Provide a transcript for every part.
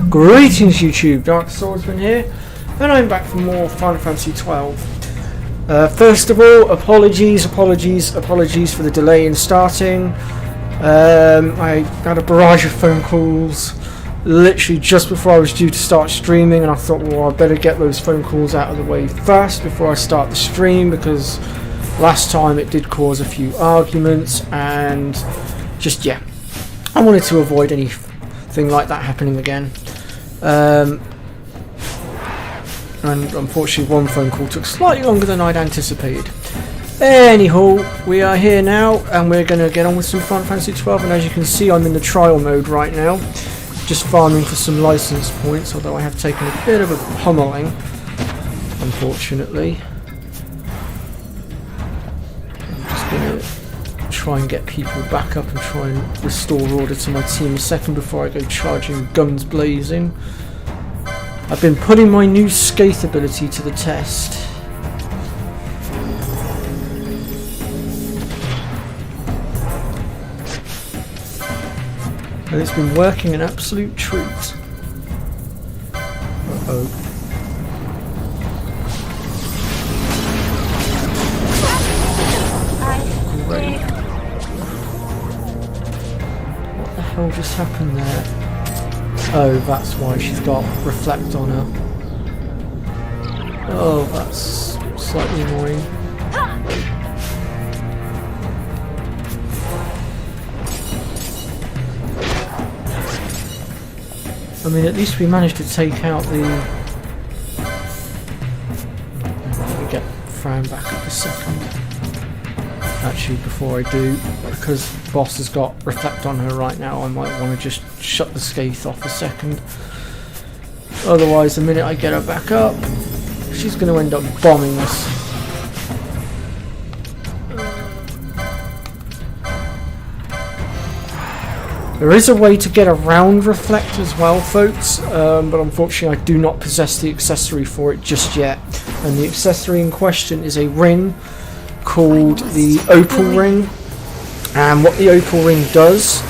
Greetings YouTube, Dark Swordsman here, and I'm back for more Final Fantasy 12. First of all, apologies for the delay in starting. I had a barrage of phone calls literally just before I was due to start streaming, and I thought, well, I better get those phone calls out of the way first before I start the stream, because last time it did cause a few arguments, and just, yeah, I wanted to avoid anything like that happening again. And unfortunately one phone call took slightly longer than I'd anticipated. Anyhow, we are here now and we're going to get on with some Final Fantasy 12, and as you can see I'm in the trial mode right now, just farming for some license points, although I have taken a bit of a pummeling, unfortunately. I'm just going to try and get people back up and try and restore order to my team a second before I go charging guns blazing. I've been putting my new Scathe ability to the test. And it's been working an absolute treat. Uh-oh. Great. What the hell just happened there? Oh, that's why she's got reflect on her. Oh, that's slightly annoying. I mean, at least we managed to take out the... Let me get Fran back up a second. Actually, before I do, because boss has got reflect on her right now, I might want to just shut the Scathe off a second. Otherwise, the minute I get her back up, she's going to end up bombing us. There is a way to get around reflect as well, folks, but unfortunately I do not possess the accessory for it just yet. And the accessory in question is a ring called the Opal Ring, and what the Opal Ring does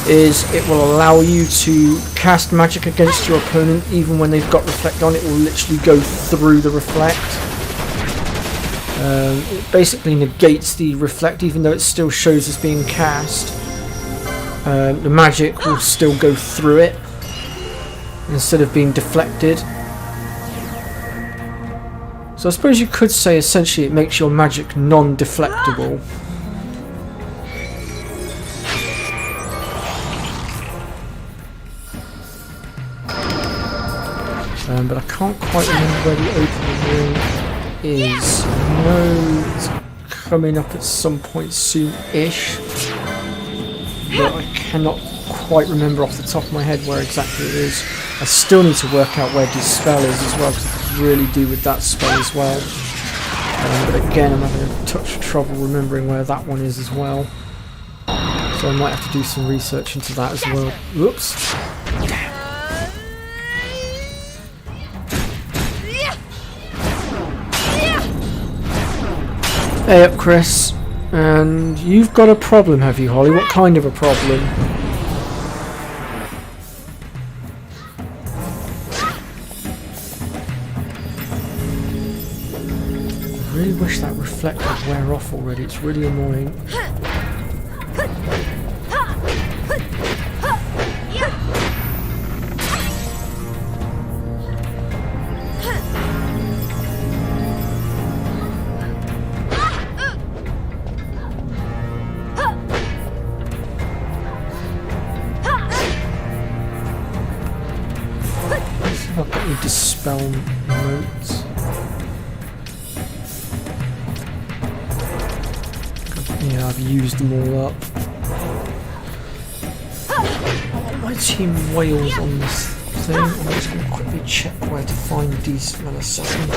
is it will allow you to cast magic against your opponent even when they've got reflect on. It will literally go through the reflect. It basically negates the reflect even though it still shows as being cast. The magic will still go through it instead of being deflected. So I suppose you could say essentially it makes your magic non-deflectable. But I can't quite remember where the opening ring is. I know it's coming up at some point soon-ish, but I cannot quite remember off the top of my head where exactly it is. I still need to work out where Dispel is as well, because I could really do with that spell as well. But again, I'm having a touch of trouble remembering where that one is as well. So I might have to do some research into that as well. Whoops. Hey up, Chris. And you've got a problem, have you, Holly? What kind of a problem? I really wish that reflect would wear off already. It's really annoying. I've got any dispel notes. Yeah, I've used them all up. My team wails on this thing. I'm just going to quickly check where to find these in a second.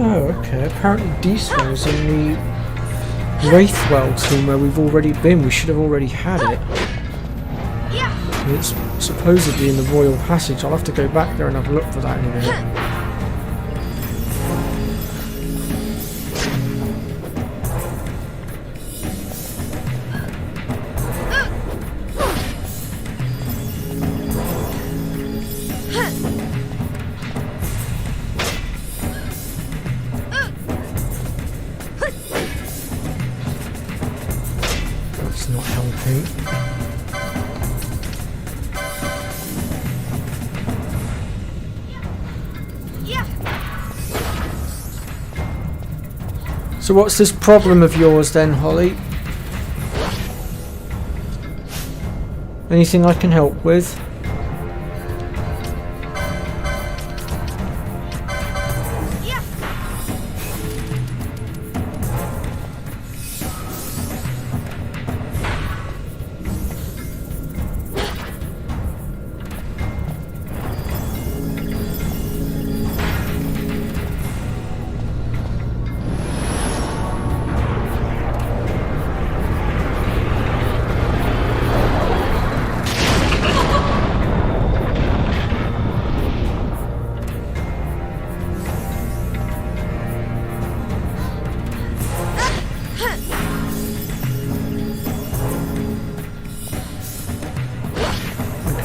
Oh, okay. Apparently Diesel is in the Wraithwell tomb where we've already been. We should have already had it. It's supposedly in the Royal Passage. I'll have to go back there and have a look for that in a minute. That's not helping. So what's this problem of yours then, Holly? Anything I can help with?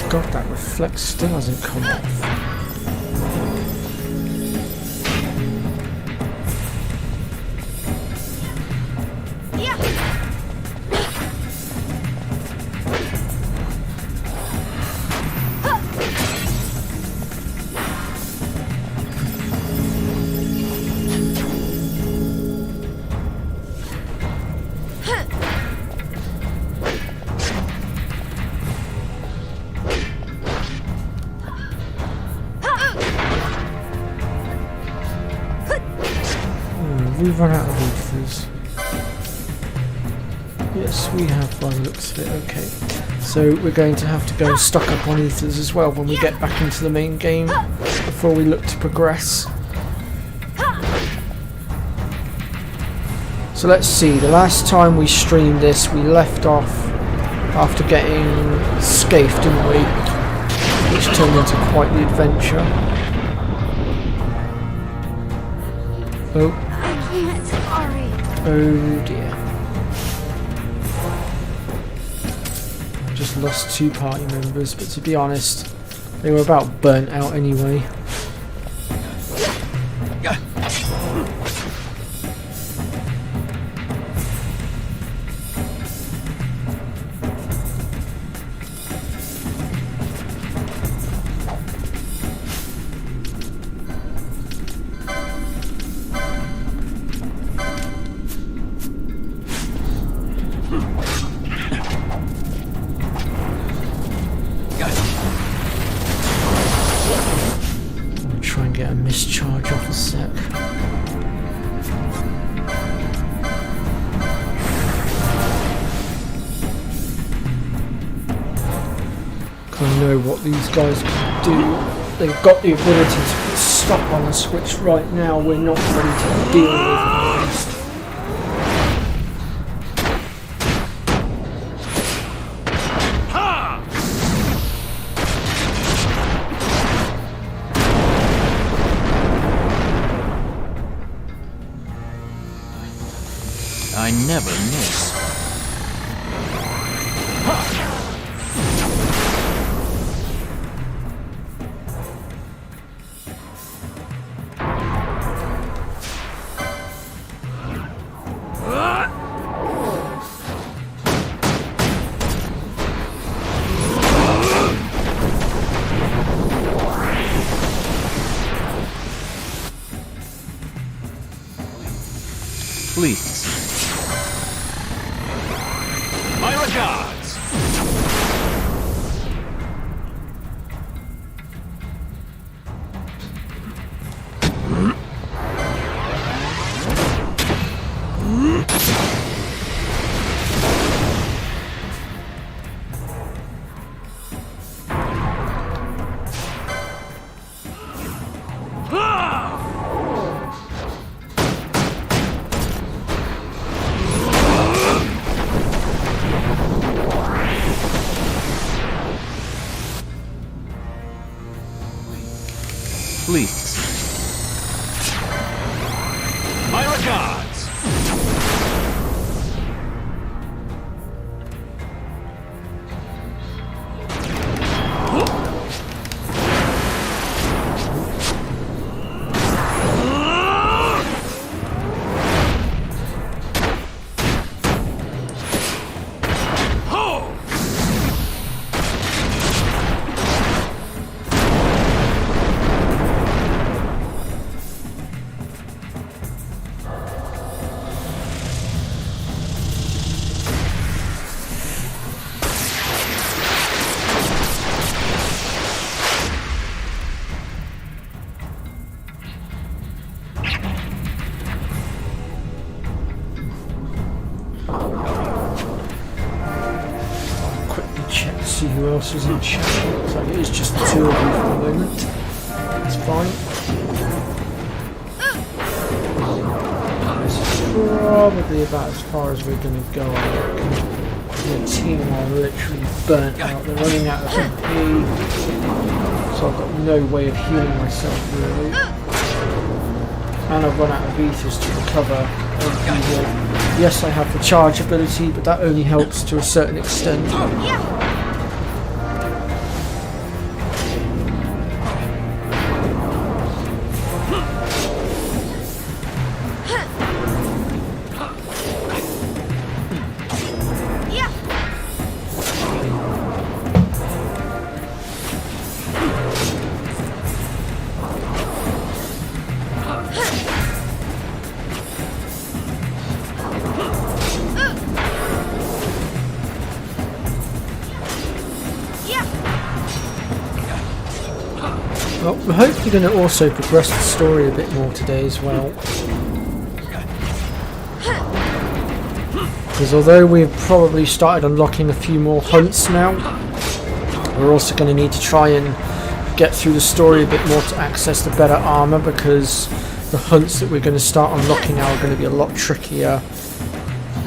God, that reflex still hasn't come off. We've run out of ethers. Yes, we have by the looks of it. Okay, so we're going to have to go stock up on ethers as well when we get back into the main game before we look to progress. So let's see, the last time we streamed this we left off after getting scathed, didn't we? Which turned into quite the adventure. Oh. Oh dear. Just lost 2 party members, but to be honest, they were about burnt out anyway. Get a mischarge off a sec. I know what these guys can do. They've got the ability to put stop on us, which right now we're not ready to deal with. I never miss. Please. My regards. regards. See who else is in chat. Looks like it is just the two of you for the moment. That's fine. This is probably about as far as we're going to go, I reckon. The team are literally burnt out. They're running out of MP. So I've got no way of healing myself really. And I've run out of Vitas to recover. Yes, I have the charge ability, but that only helps to a certain extent. Well, we're hopefully going to also progress the story a bit more today as well. Because although we've probably started unlocking a few more hunts now, we're also going to need to try and get through the story a bit more to access the better armour, because the hunts that we're going to start unlocking now are going to be a lot trickier,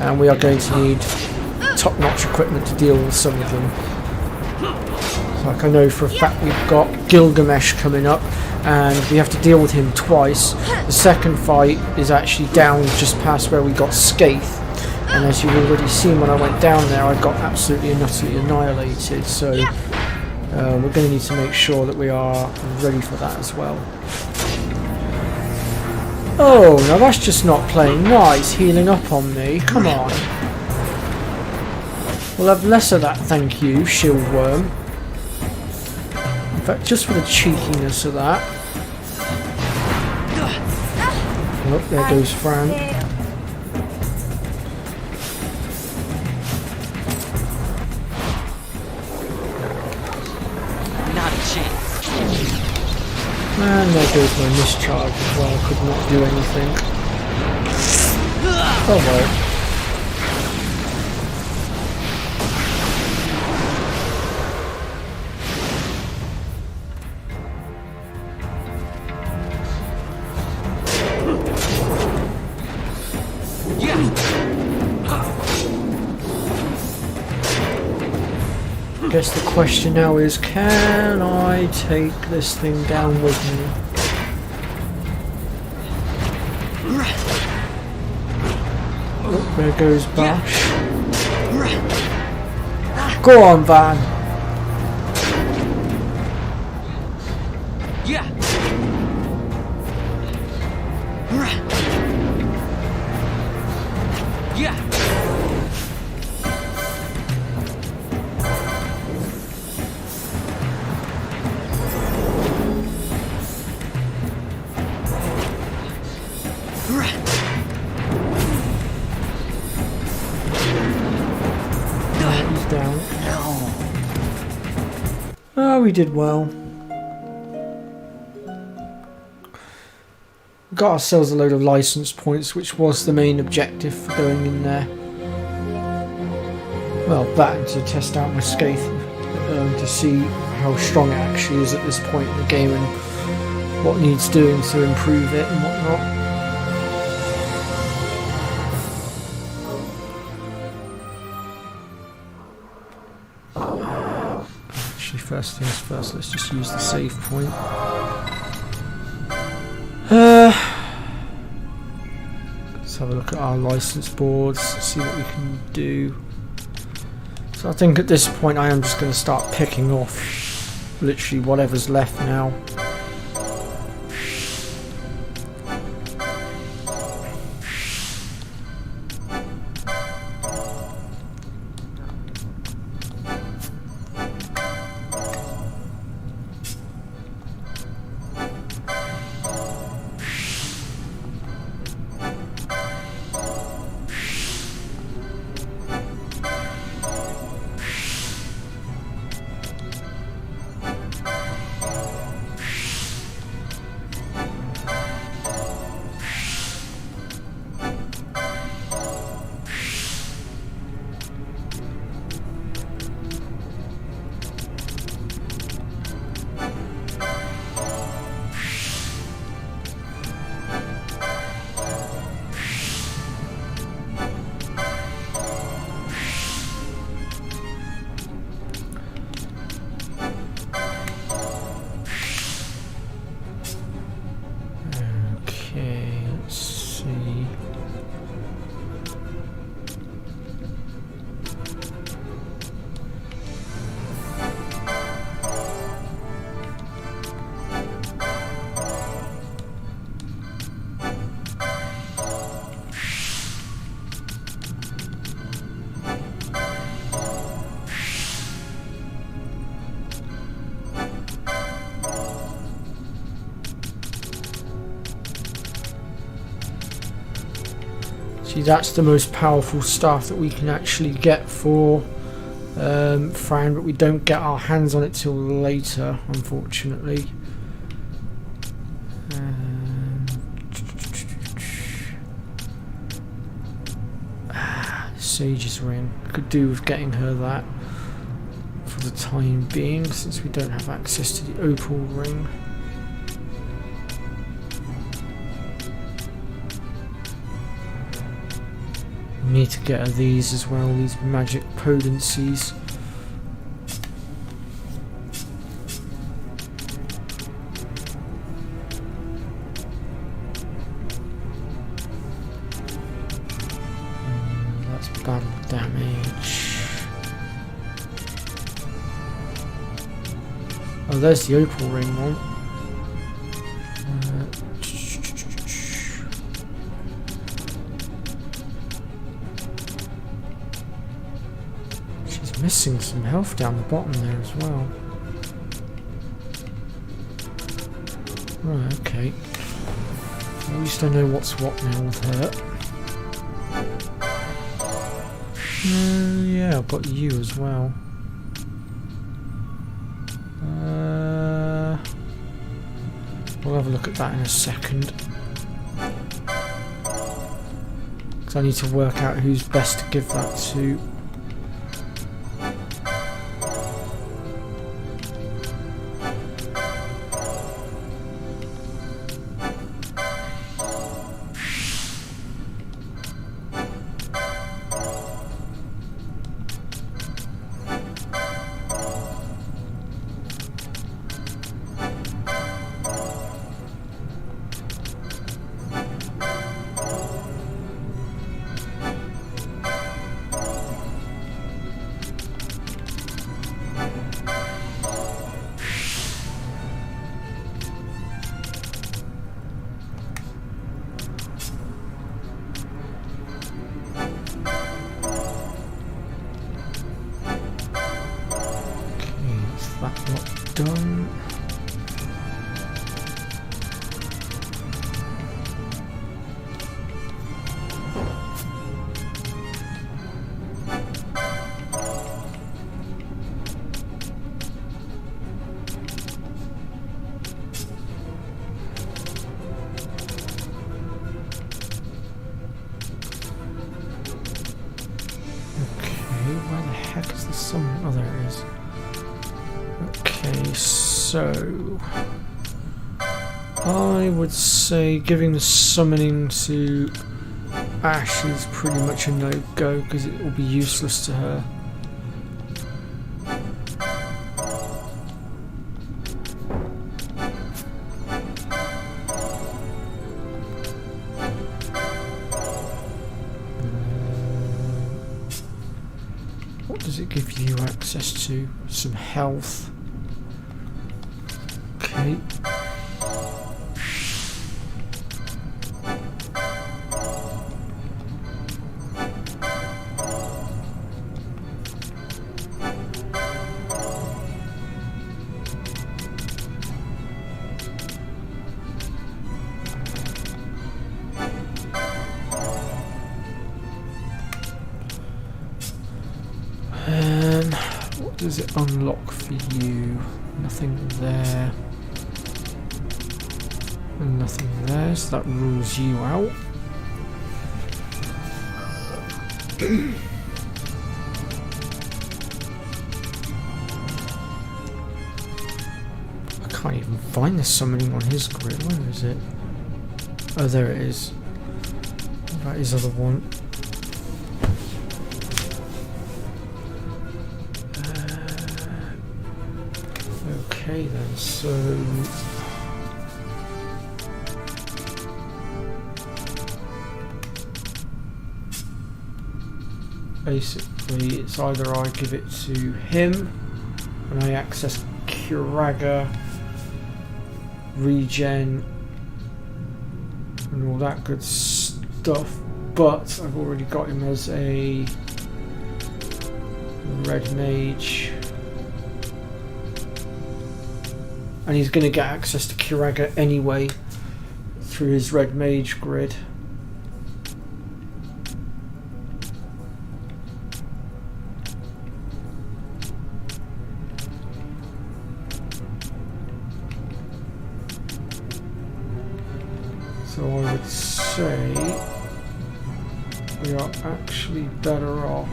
and we are going to need top-notch equipment to deal with some of them. Like I know for a fact we've got Gilgamesh coming up and we have to deal with him twice. The second fight is actually down just past where we got Skaith, and as you've already seen when I went down there I got absolutely and utterly annihilated, so we're going to need to make sure that we are ready for that as well. Oh, now that's just not playing nice, healing up on me, come on. We'll have less of that, thank you, Shieldworm. In fact, just for the cheekiness of that. Oh, there goes Fran. Not a chance. And there goes my mischarge as well. I could not do anything. Oh well. I guess the question now is, can I take this thing down with me? Oh, there goes Bash. Go on, Van. Down. Oh, we did well. We got ourselves a load of license points, which was the main objective for going in there. Well, that to test out my Skaith, to see how strong it actually is at this point in the game and what needs doing to improve it and whatnot. First things first, let's just use the save point. Let's have a look at our license boards, see what we can do. So I think at this point I am just going to start picking off literally whatever's left now. See, that's the most powerful stuff that we can actually get for Fran, but we don't get our hands on it till later, unfortunately. Sage's ring. Could do with getting her that for the time being, since we don't have access to the opal ring. Need to get her these as well, these magic potencies. That's battle damage. Oh, there's the opal ring one. Missing some health down the bottom there as well. Right, okay. At least I know what's what now with her. Yeah, I've got you as well. We'll have a look at that in a second. Because I need to work out who's best to give that to. That's not done. Where the heck is the summon? Oh, there it is. Okay, so I would say giving the summoning to Ash is pretty much a no-go because it will be useless to her. What does it give you access to? Some health. Okay. What does it unlock for you? Nothing there. And nothing there, so that rules you out. I can't even find the summoning on his grid. Where is it? Oh, there it is. What about his other one? Okay then, so basically it's either I give it to him and I access Curaga, regen and all that good stuff, but I've already got him as a red mage. And he's going to get access to Curaga anyway through his red mage grid. So I would say we are actually better off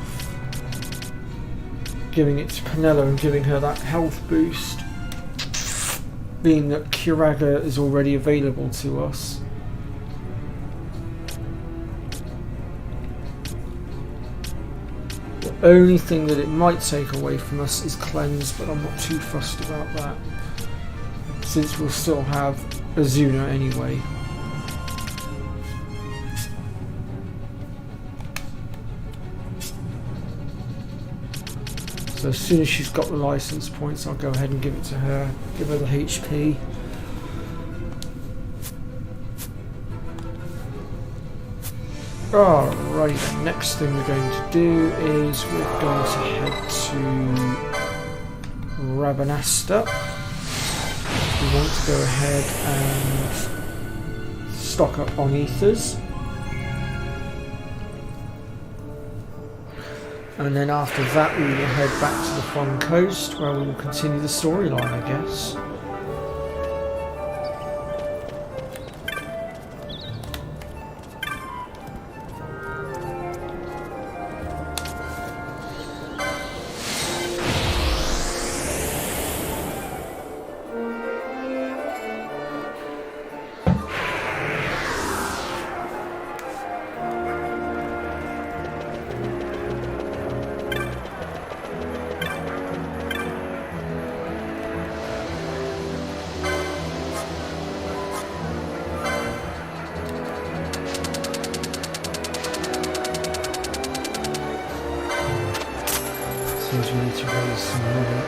giving it to Penella and giving her that health boost, being that Curaga is already available to us. The only thing that it might take away from us is cleanse, but I'm not too fussed about that, since we'll still have Azuna anyway. So as soon as she's got the license points, I'll go ahead and give it to her, give her the HP. Alright, the next thing we're going to do is we're going to head to Rabanasta. We want to go ahead and stock up on ethers. And then after that we will head back to the Fun Coast, where we will continue the storyline, I guess. Seems we need to raise some money.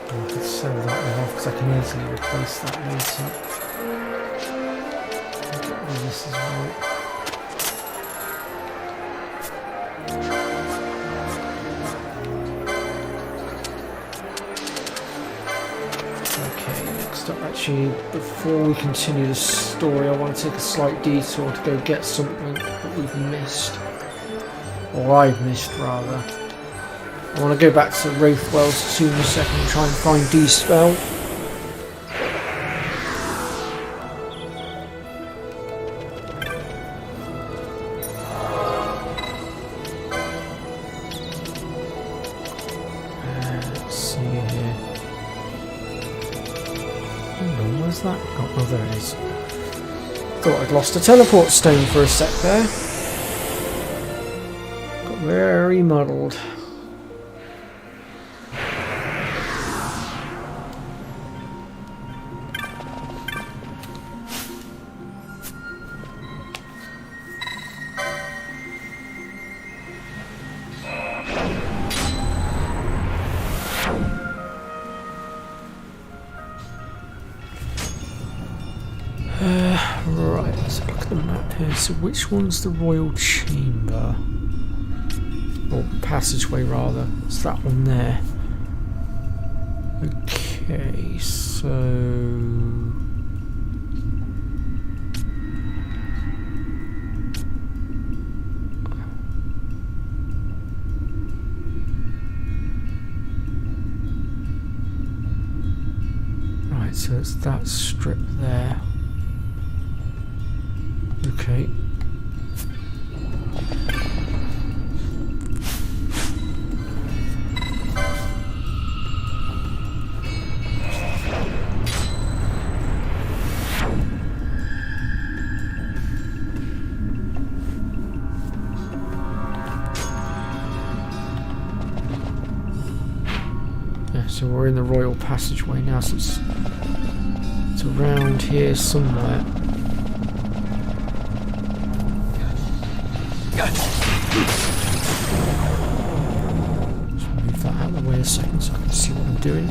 I could sell that one off because I can easily replace that later. Get rid of this as well. Actually, before we continue the story, I want to take a slight detour to go get something that we've missed. Or I've missed, rather. I want to go back to Wraithwell's tomb a second and try and find D-Spell. Let's see here. Where's that? Oh, there it is. Thought I'd lost a teleport stone for a sec there. Got very muddled. Right, let's look at the map here. So which one's the royal chamber? Or passageway rather. It's that one there. Okay, so... Right, so it's that strip there. Okay. Yeah, so we're in the royal passageway now, so it's around here somewhere. Just move that out of the way a second so I can see what I'm doing.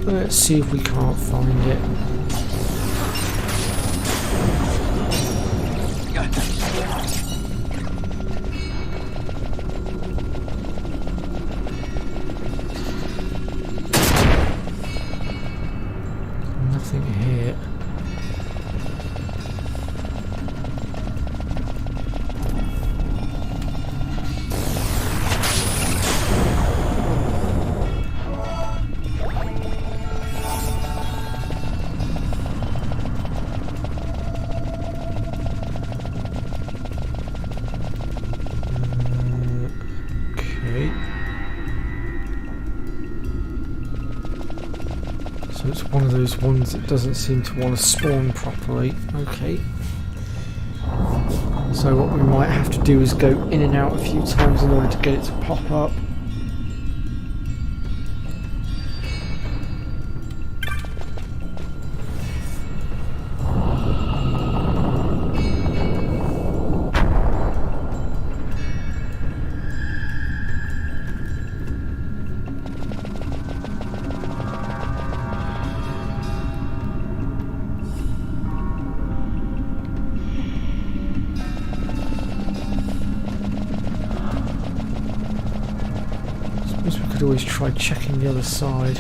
Let's see if we can't find it. Nothing here. Okay. So it's one of those ones that doesn't seem to want to spawn properly. Okay. So what we might have to do is go in and out a few times in order to get it to pop up. Suppose we could always try checking the other side.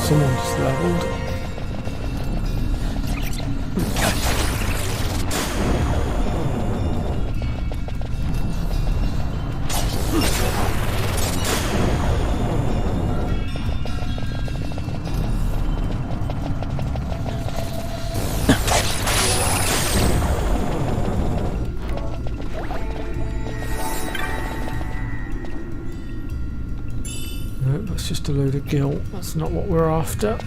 Someone just leveled. Nope, that's just a load of gilt. That's not what we're after.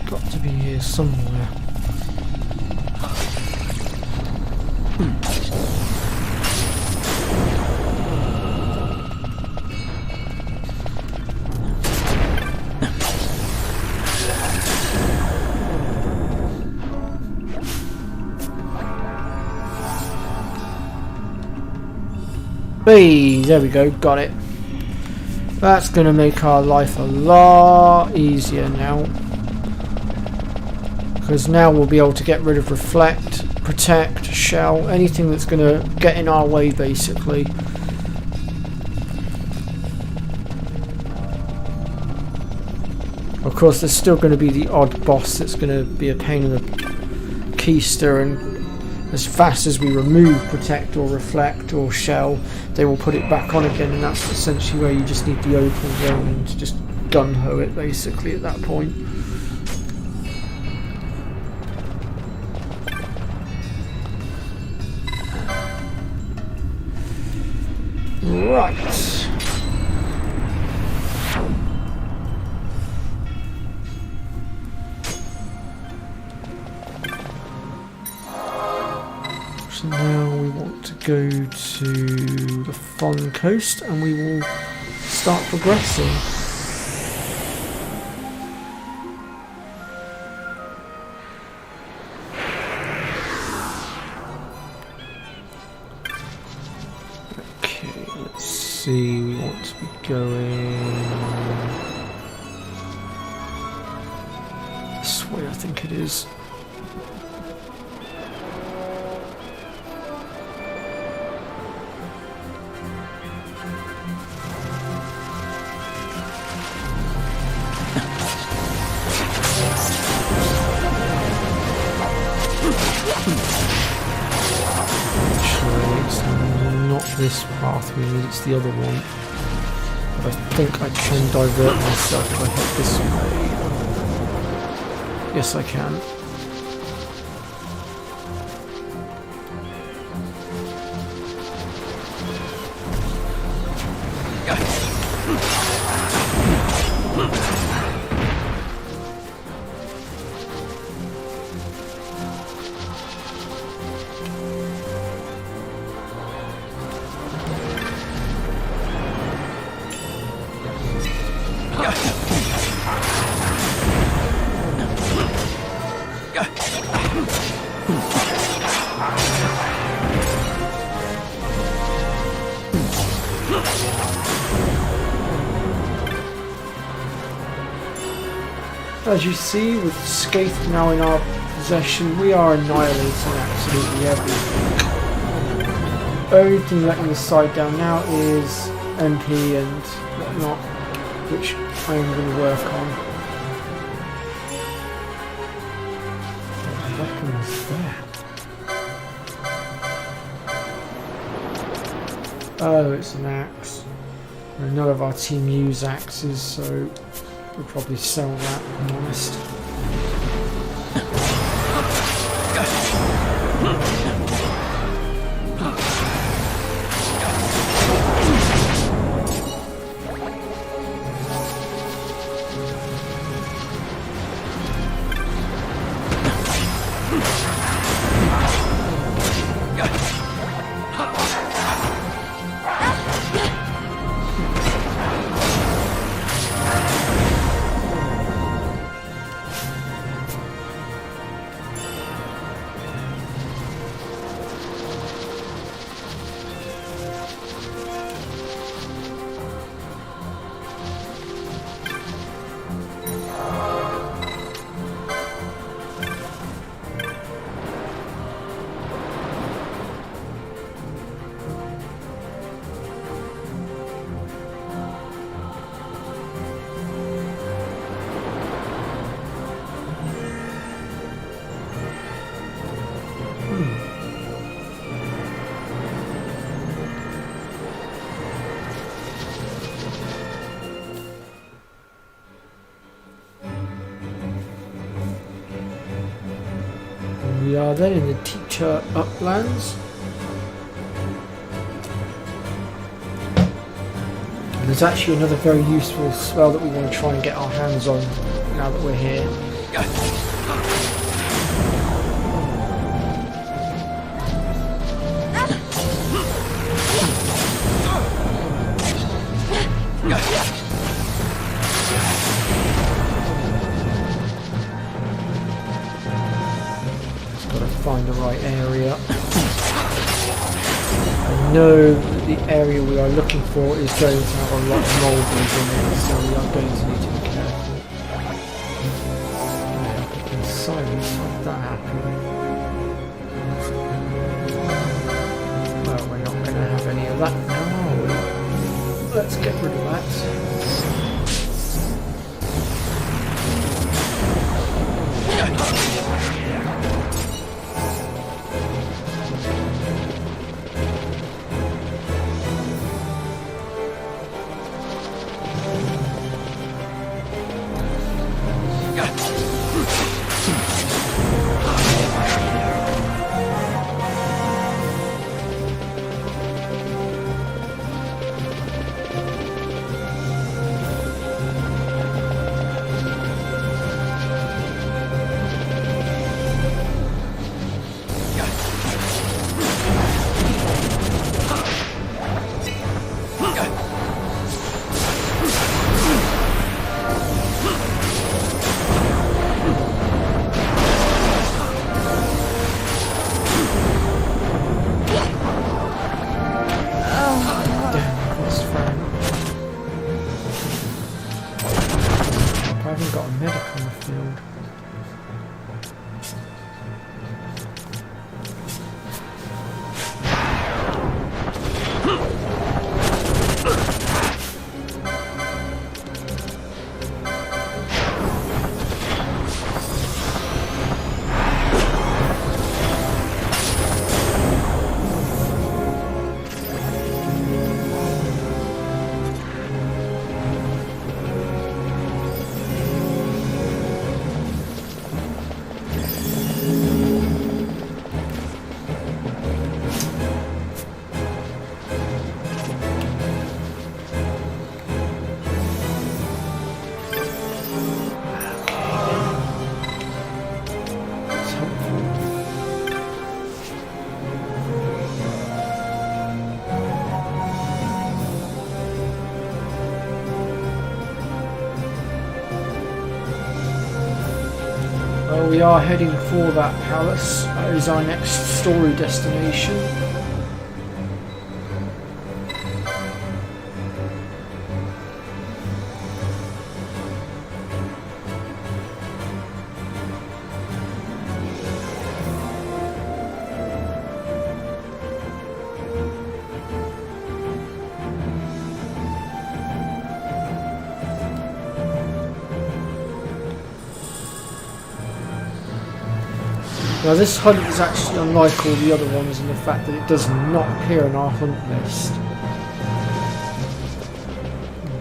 Got to be here somewhere. Hey, there we go, got it. That's going to make our life a lot easier now. Because now we'll be able to get rid of reflect, protect, shell, anything that's going to get in our way basically. Of course there's still going to be the odd boss that's going to be a pain in the keister, and as fast as we remove protect or reflect or shell, they will put it back on again, and that's essentially where you just need the open zone to just gun-ho it basically at that point. Right. So now we want to go to the foreign coast and we will start progressing. Okay, let's see, we want to be going this way, I think it is. This path we need, it's the other one. But I think I can divert myself if I head this way. Yes, I can. As you see, with Scathe now in our possession, we are annihilating absolutely everything. Only thing letting the side down now is MP and whatnot, which I am going to work on. What weapon is that? Oh, it's an axe. None of our team use axes, so we'll probably sell that, if I'm honest. We are then in the Teacher Uplands. And there's actually another very useful spell that we want to try and get our hands on now that we're here. Find the right area. I know that the area we are looking for is going to have a lot of mulberries in it, so we are going to need to be careful. I can silence like that happening. that now, are we? Let's get rid of that. We are heading for that palace. That is our next story destination. Now this hunt is actually unlike all the other ones in the fact that it does not appear in our hunt list.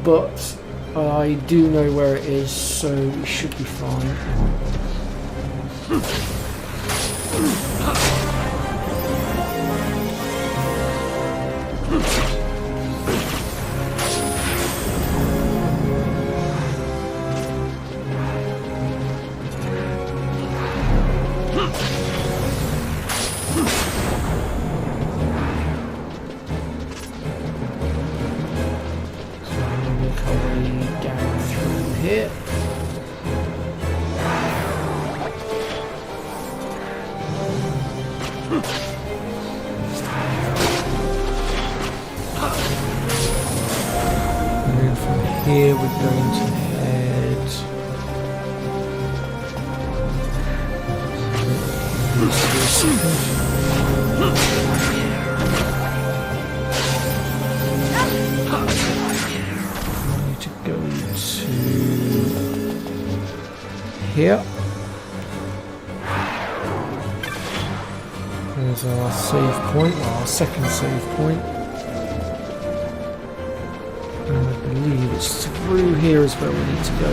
But I do know where it is, so we should be fine. Here we're going to head we need to go to here. There's our save point, our second save point. I believe it's through here is where we need to go.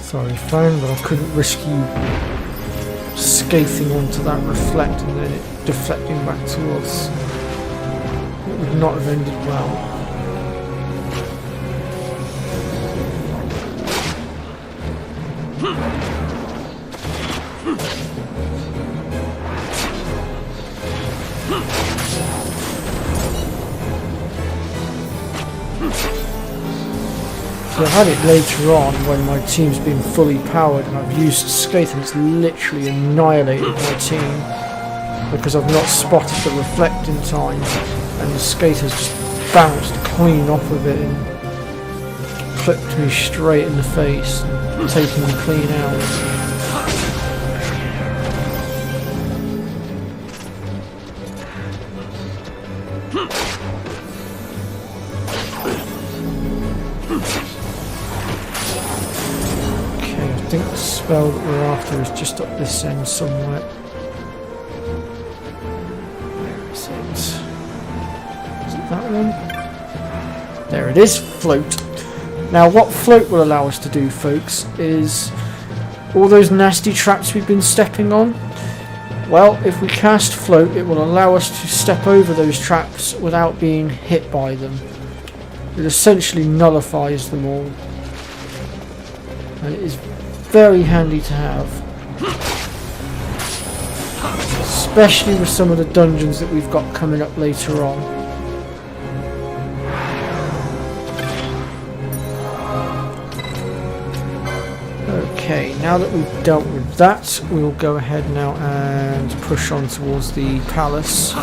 Sorry, phone, but I couldn't risk you skating onto that reflect and then it deflecting back to us. It would not have ended well. So I've had it later on when my team's been fully powered and I've used Skate and it's literally annihilated my team because I've not spotted the reflect in time and the Skate has just bounced clean off of it and clipped me straight in the face and taken me clean out. Okay, I think the spell that we're after is just up this end somewhere. Where is it? Is it that one? There it is, float. Now what float will allow us to do, folks, is all those nasty traps we've been stepping on. Well, if we cast float, it will allow us to step over those traps without being hit by them. It essentially nullifies them all. And it is very handy to have. Especially with some of the dungeons that we've got coming up later on. Okay, now that we've dealt with that, we'll go ahead now and push on towards the palace.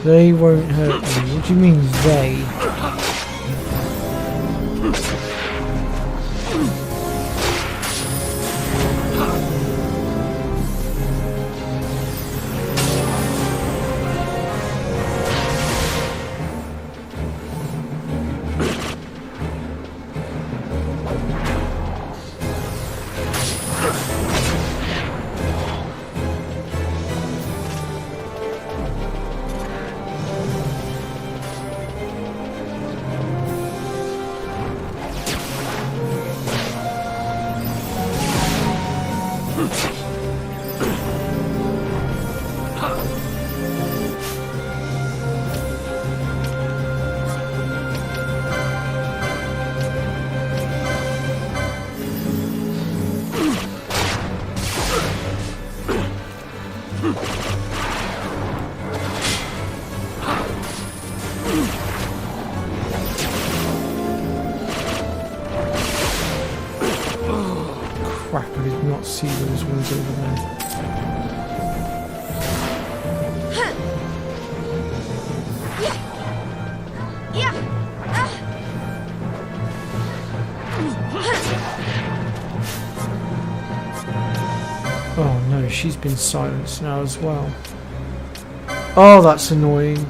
They won't hurt me. What do you mean, they? Crap, I did not see those ones over there. Oh no, she's been silenced now as well. Oh, that's annoying.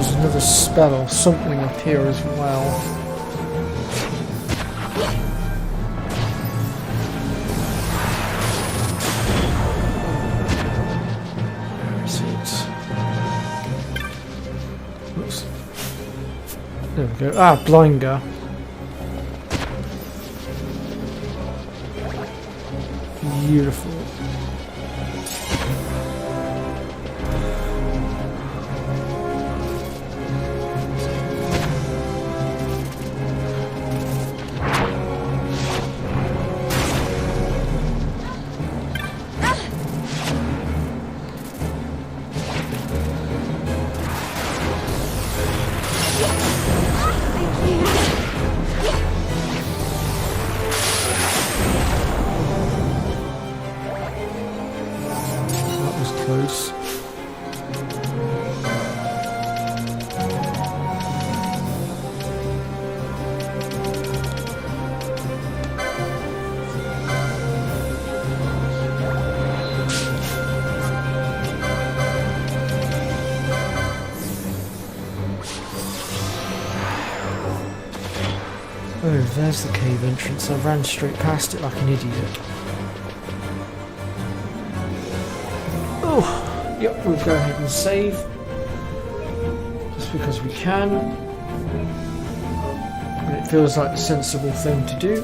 there's another spell or something up here as well. Where is it? Oops. There we go. Ah, blinder. Beautiful. Close. Oh, there's the cave entrance. I ran straight past it like an idiot. Oh, yep, we'll go ahead and save. Just because we can. And it feels like the sensible thing to do.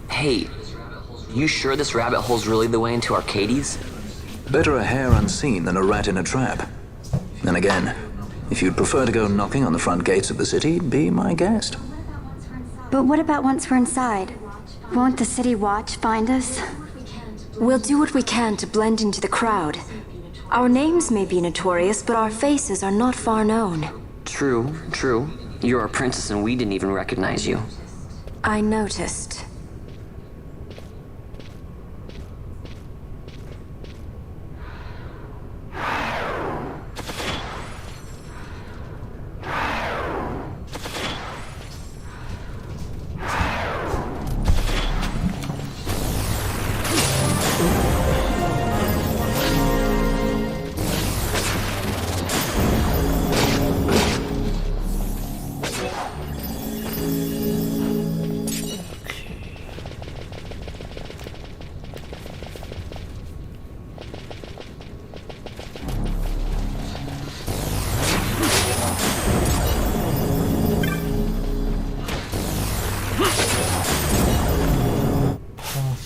Hey, you sure this rabbit hole's really the way into Arcades? Better a hare unseen than a rat in a trap. Then again, if you'd prefer to go knocking on the front gates of the city, be my guest. But what about once we're inside? Won't the city watch find us? We'll do what we can to blend into the crowd. Our names may be notorious, but our faces are not far known. True, true. You're a princess and we didn't even recognize you. I noticed.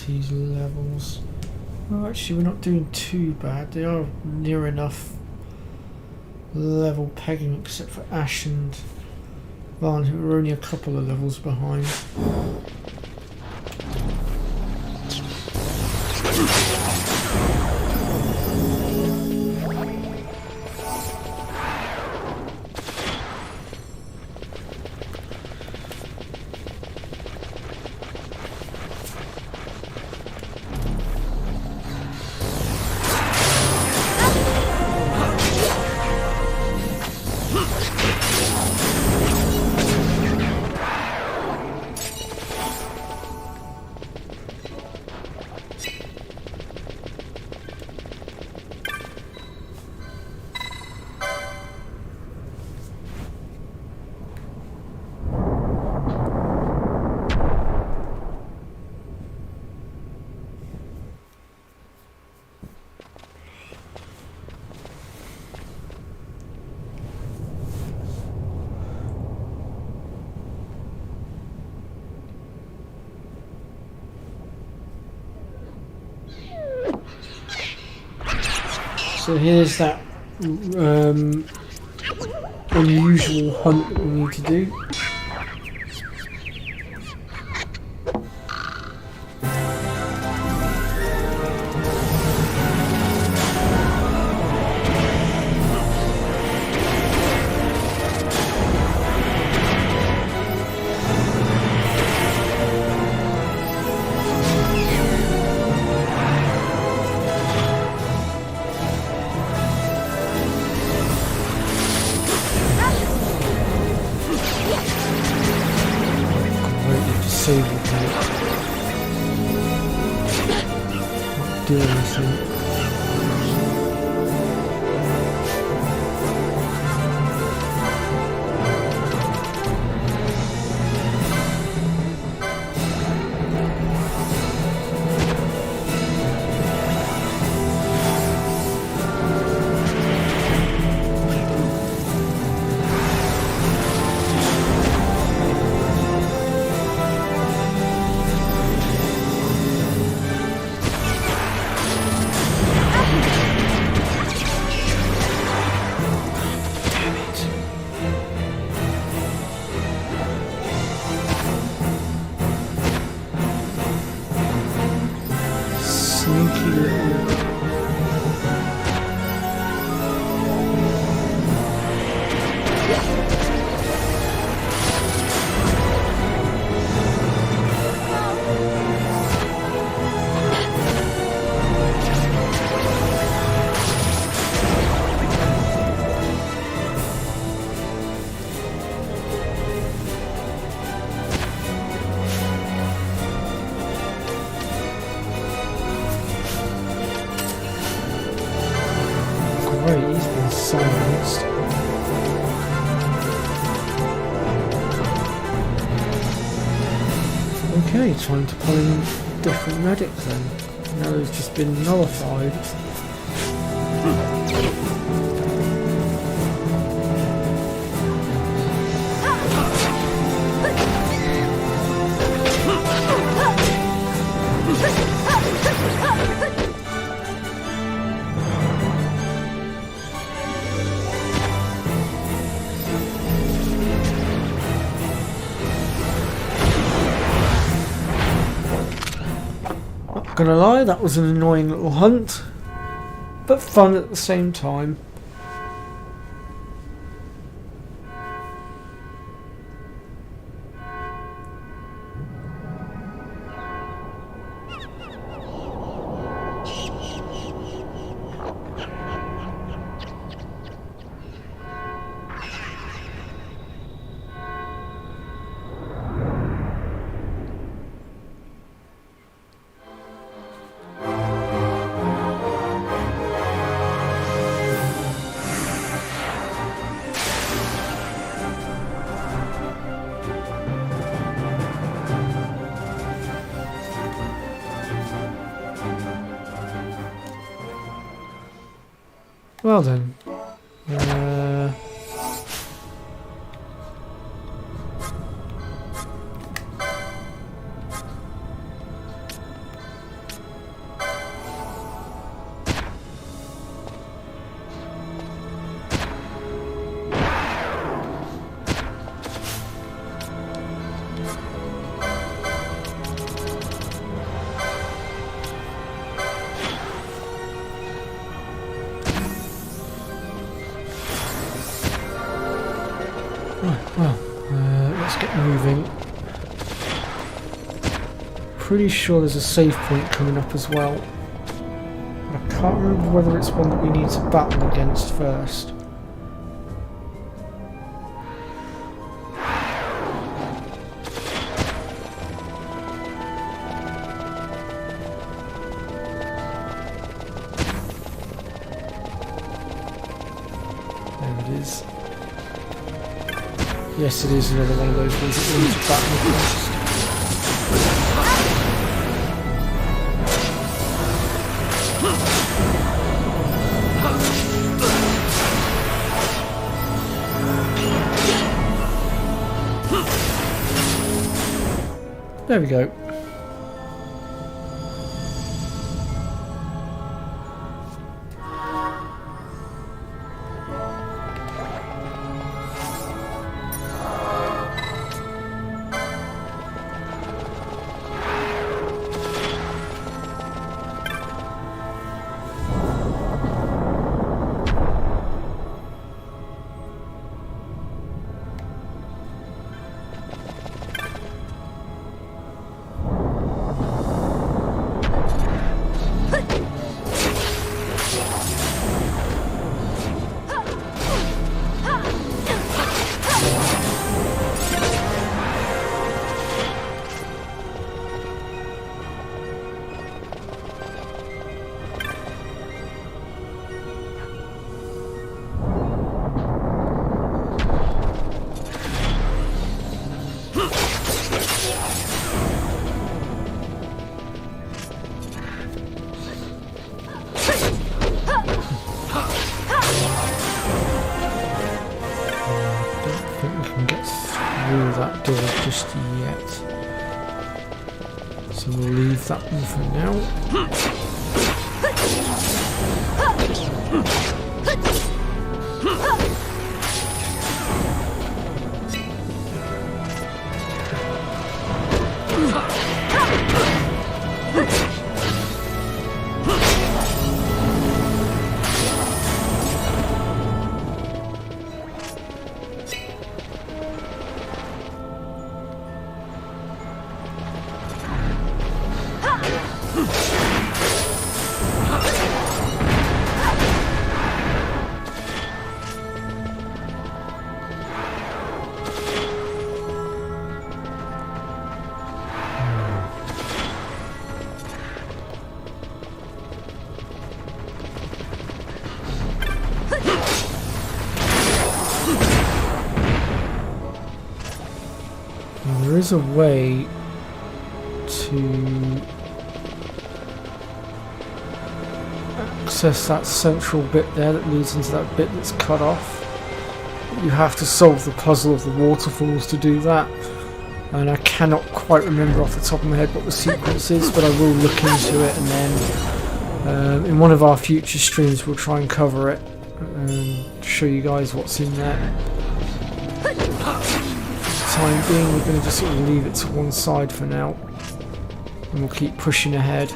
These levels. Oh, actually, we're not doing too bad. They are near enough level pegging, except for Ash and Van, who are only a couple of levels behind. So here's that unusual hunt that we need to do. save you can not do anything. Sneaky little... Great, he's been silenced. Okay, time to pull in a different medic then. Now he's just been nullified. Not gonna lie, that was an annoying little hunt, but fun at the same time. Well then, let's get moving. Pretty sure there's a save point coming up as well. I can't remember whether it's one that we need to battle against first. There it is. Yes, it is another one of those ones that we need to battle against. There we go. Through that door just yet, so we'll leave that one for now. There is a way to access that central bit there that leads into that bit that's cut off. You have to solve the puzzle of the waterfalls to do that, and I cannot quite remember off the top of my head what the sequence is, but I will look into it, and then in one of our future streams we'll try and cover it and show you guys what's in there. Time being, we're going to just sort of leave it to one side for now, and we'll keep pushing ahead.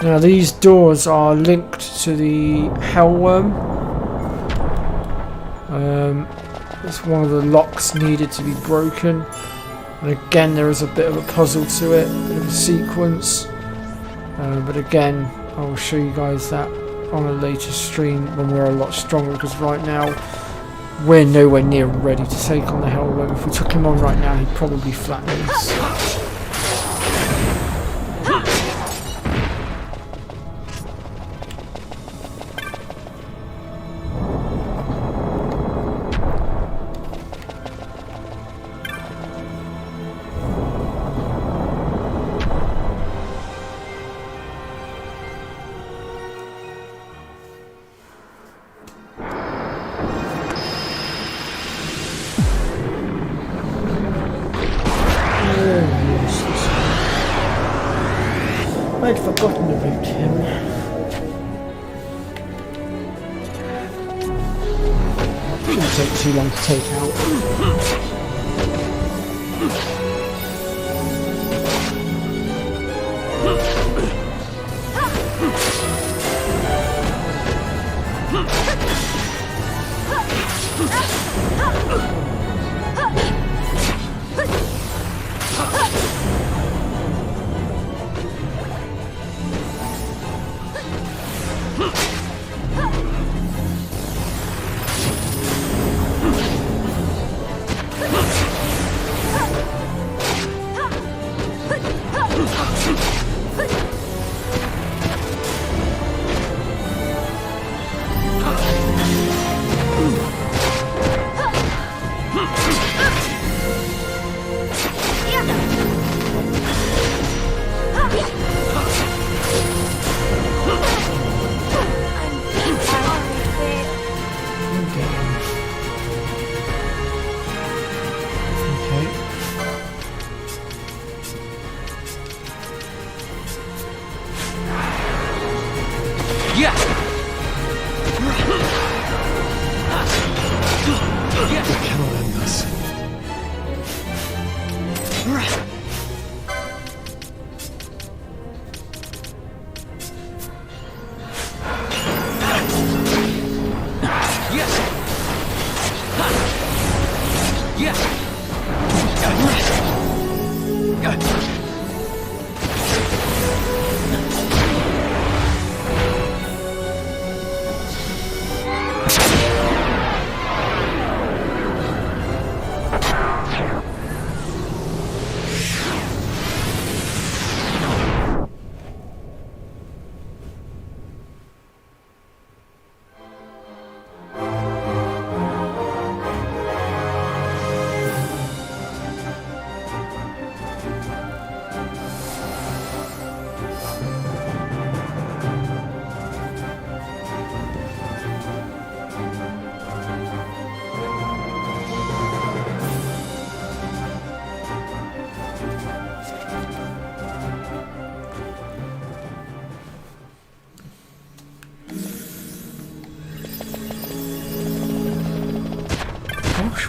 Now these doors are linked to the Hellworm. It's one of the locks needed to be broken. And again there is a bit of a puzzle to it, a bit of a sequence. But again, I will show you guys that on a later stream when we're a lot stronger, because right now we're nowhere near ready to take on the Hellworm. If we took him on right now, he'd probably flatten us. I'd forgotten about him. Shouldn't take too long to take out.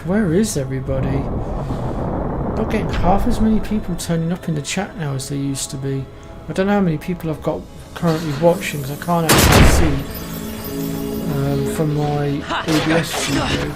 Where is everybody? Not getting half as many people turning up in the chat now as there used to be. I don't know how many people I've got currently watching because I can't actually see from my OBS studio.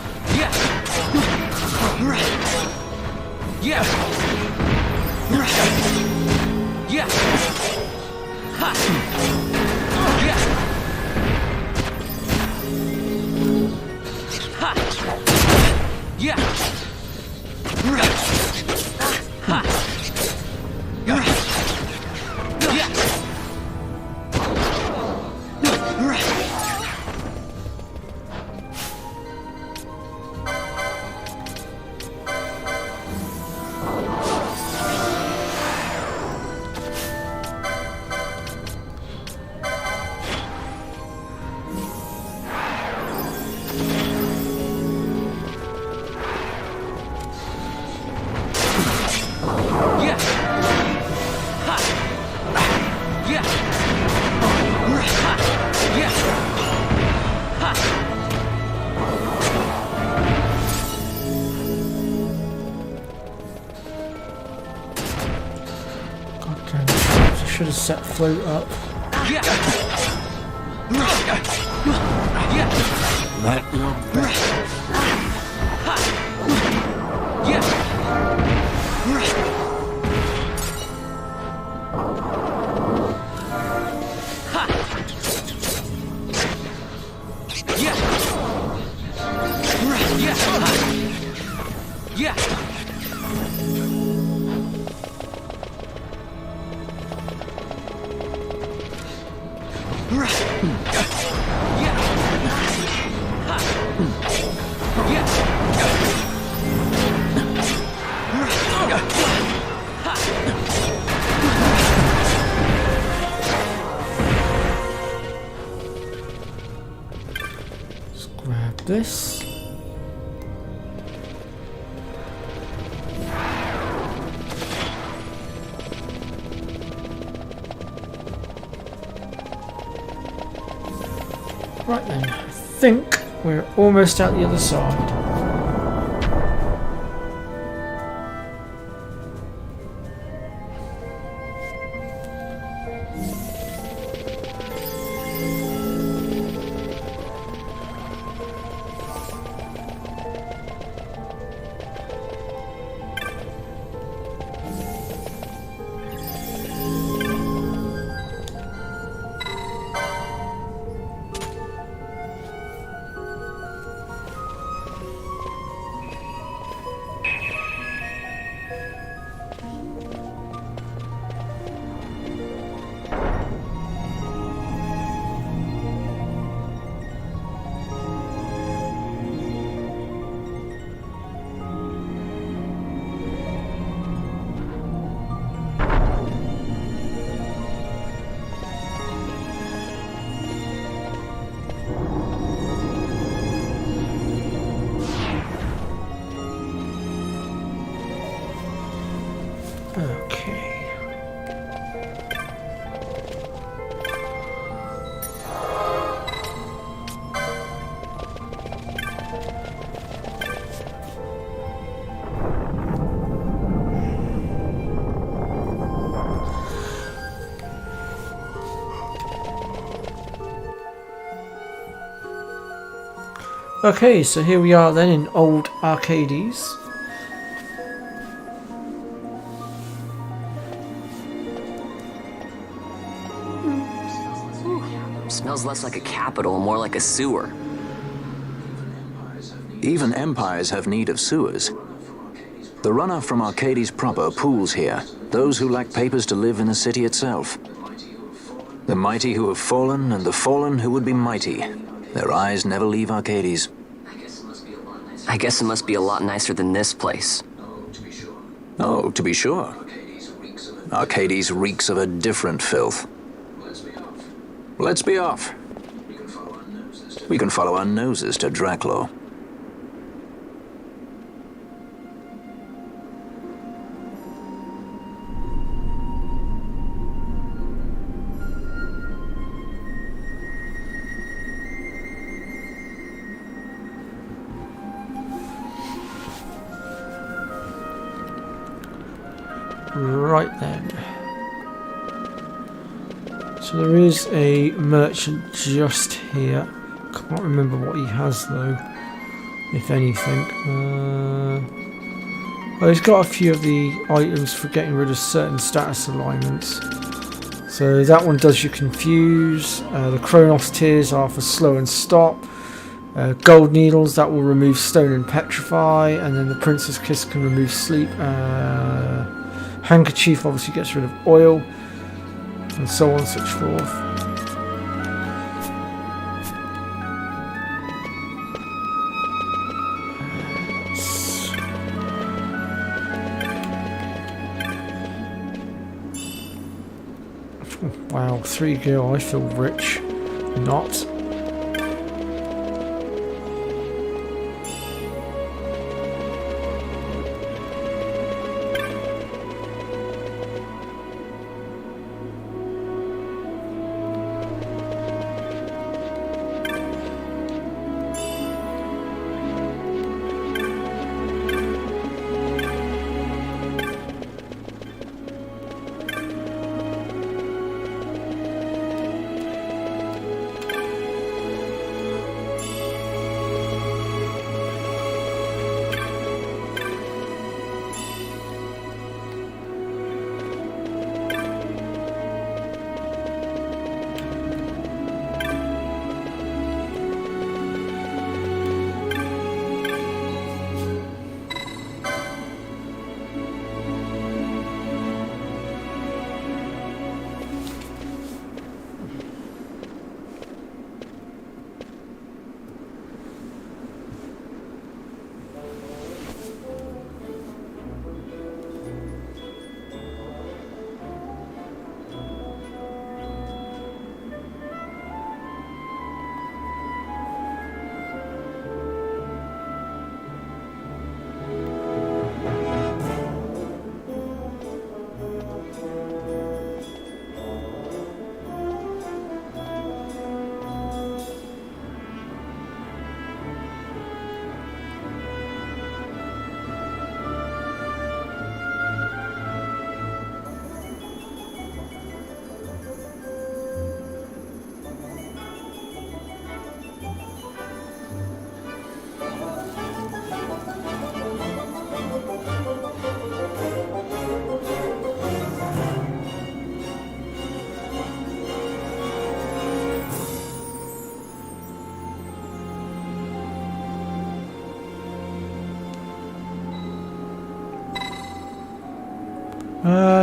Should have set float up. Let your Let's grab this. Right then, I think we're almost out the other side. Okay. Okay, so here we are then in Old Arcades. Smells less like a capital and more like a sewer. Even empires have need of sewers. The runoff from Arcades proper pools here, those who lack papers to live in the city itself. The mighty who have fallen, and the fallen who would be mighty. Their eyes never leave Arcades. I guess it must be a lot nicer than this place. Oh, to be sure. Arcades reeks of a different filth. Let's be off. We can follow our noses to Draclo. Right then. So there is a merchant just here. Can't remember what he has though, if anything. Well, he's got a few of the items for getting rid of certain status alignments. So that one does you confuse. The Chronos tears are for slow and stop. Gold needles, that will remove stone and petrify. And then the Princess Kiss can remove sleep. Handkerchief obviously gets rid of oil, and so on and such forth. Wow, 3 gil, I feel rich. Not.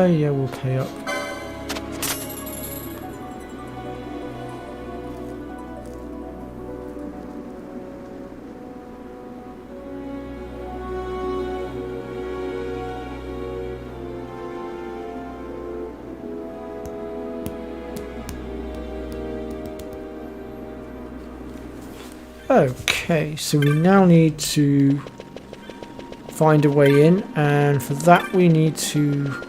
Yeah, we'll pay up. Okay, so we now need to find a way in, and for that we need to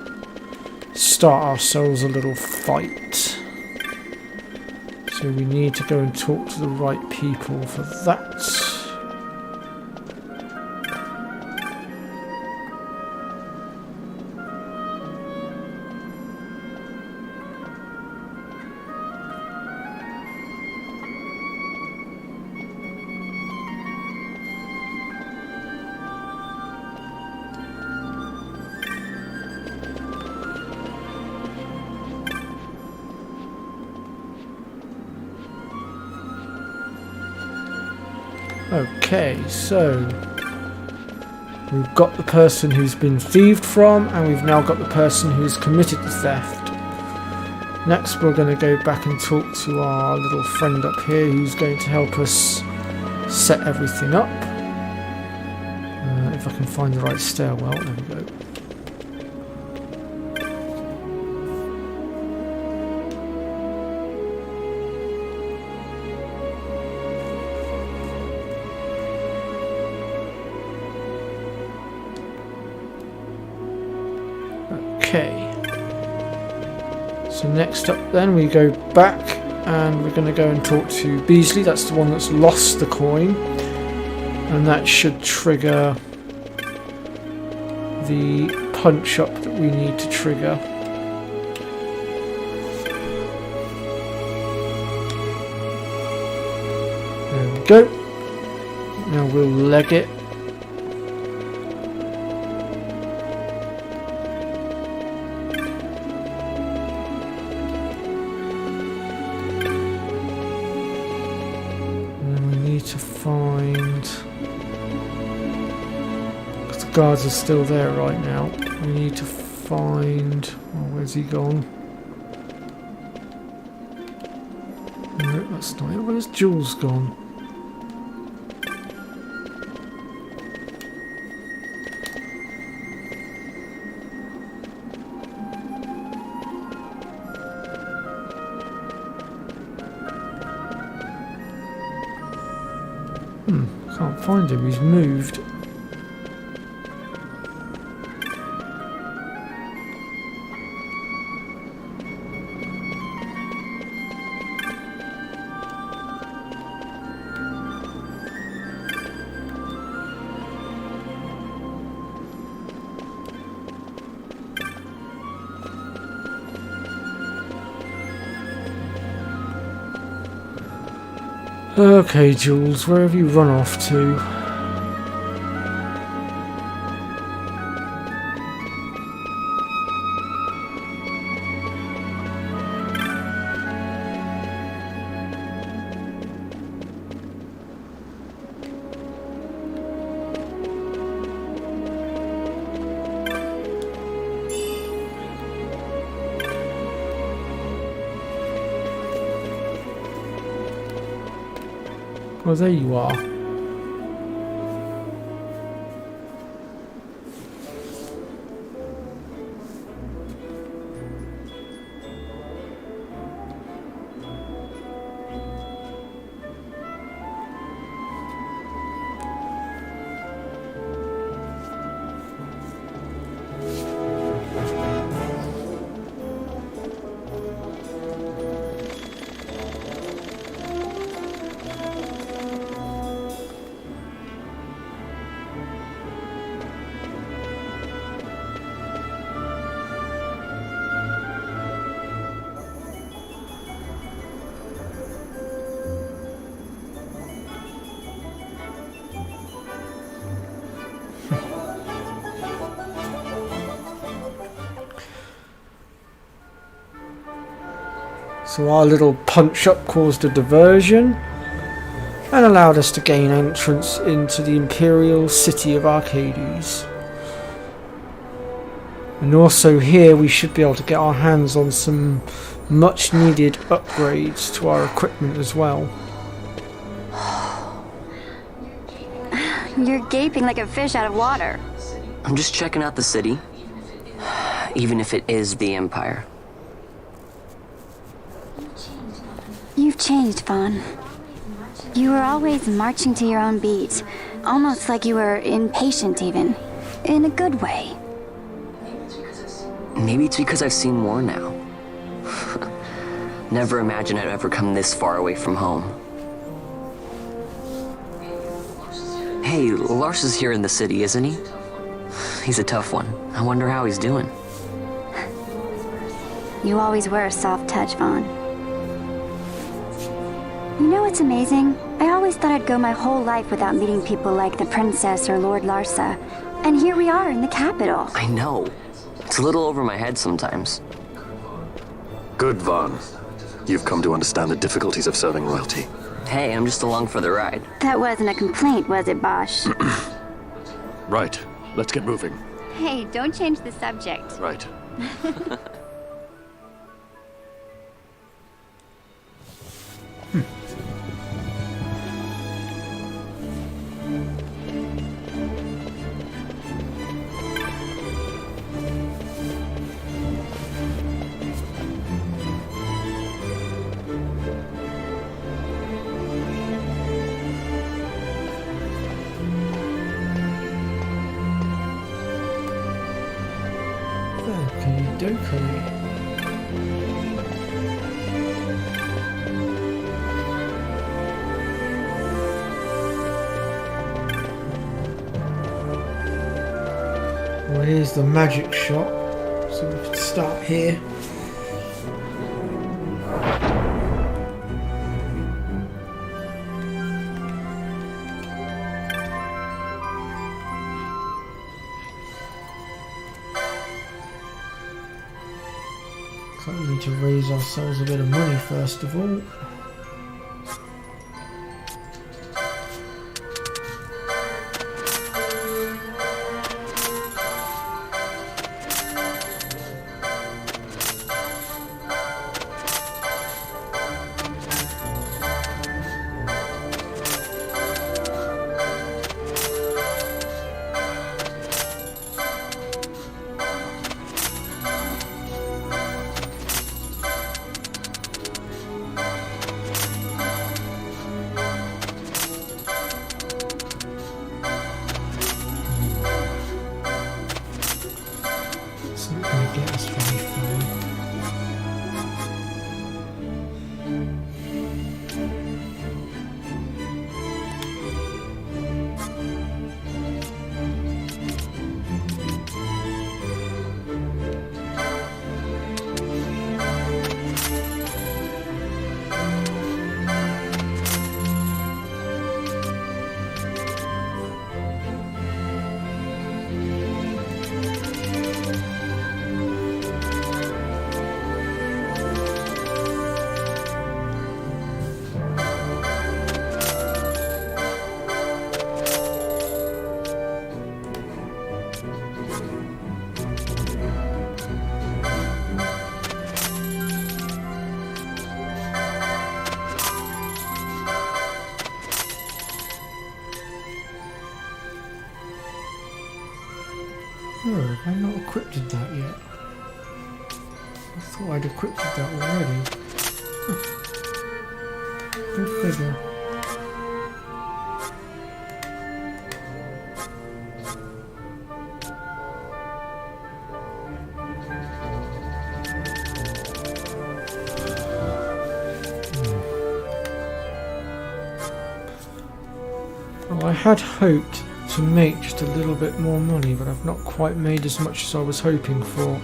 start ourselves a little fight. So we need to go and talk to the right people for that. Okay, so we've got the person who's been thieved from, and we've now got the person who's committed the theft. Next, we're going to go back and talk to our little friend up here who's going to help us set everything up. If I can find the right stairwell, there we go. Okay. So next up then we go back and we're going to go and talk to Beasley. That's the one that's lost the coin. And that should trigger the punch up that we need to trigger. There we go. Now we'll leg it. To find, because the guards are still there right now, we need to find, oh, where's he gone? No, that's not it. Where's Jules gone? Can't find him, he's moved. Okay, Jules, where have you run off to? Oh, there you are. So our little punch-up caused a diversion and allowed us to gain entrance into the Imperial City of Arcades. And also here we should be able to get our hands on some much needed upgrades to our equipment as well. You're gaping like a fish out of water. I'm just checking out the city. Even if it is the Empire. You've changed, Vaughn. You were always marching to your own beat. Almost like you were impatient even. In a good way. Maybe it's because I've seen war now. Never imagined I'd ever come this far away from home. Hey, Lars is here in the city, isn't he? He's a tough one. I wonder how he's doing. You always were a soft touch, Vaughn. You know what's amazing? I always thought I'd go my whole life without meeting people like the Princess or Lord Larsa. And here we are in the capital. I know. It's a little over my head sometimes. Good, Vaughn. You've come to understand the difficulties of serving royalty. Hey, I'm just along for the ride. That wasn't a complaint, was it, Bosch? Right. Let's get moving. Hey, don't change the subject. Right. Dokey. Well, here's the magic shop, so we can start here. So we need to raise ourselves a bit of money first of all. It's not going to get us very far. Oh, have I not equipped that yet? I thought I'd equipped that already. Go figure. Well, I had hoped to make just a little bit more money, but I've not quite made as much as I was hoping for,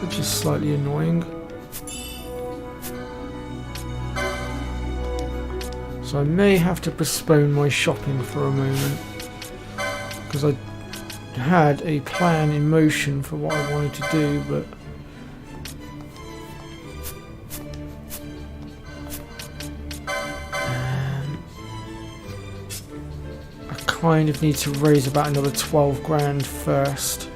which is slightly annoying. So I may have to postpone my shopping for a moment, because I had a plan in motion for what I wanted to do, but kind of need to raise about another 12 grand first.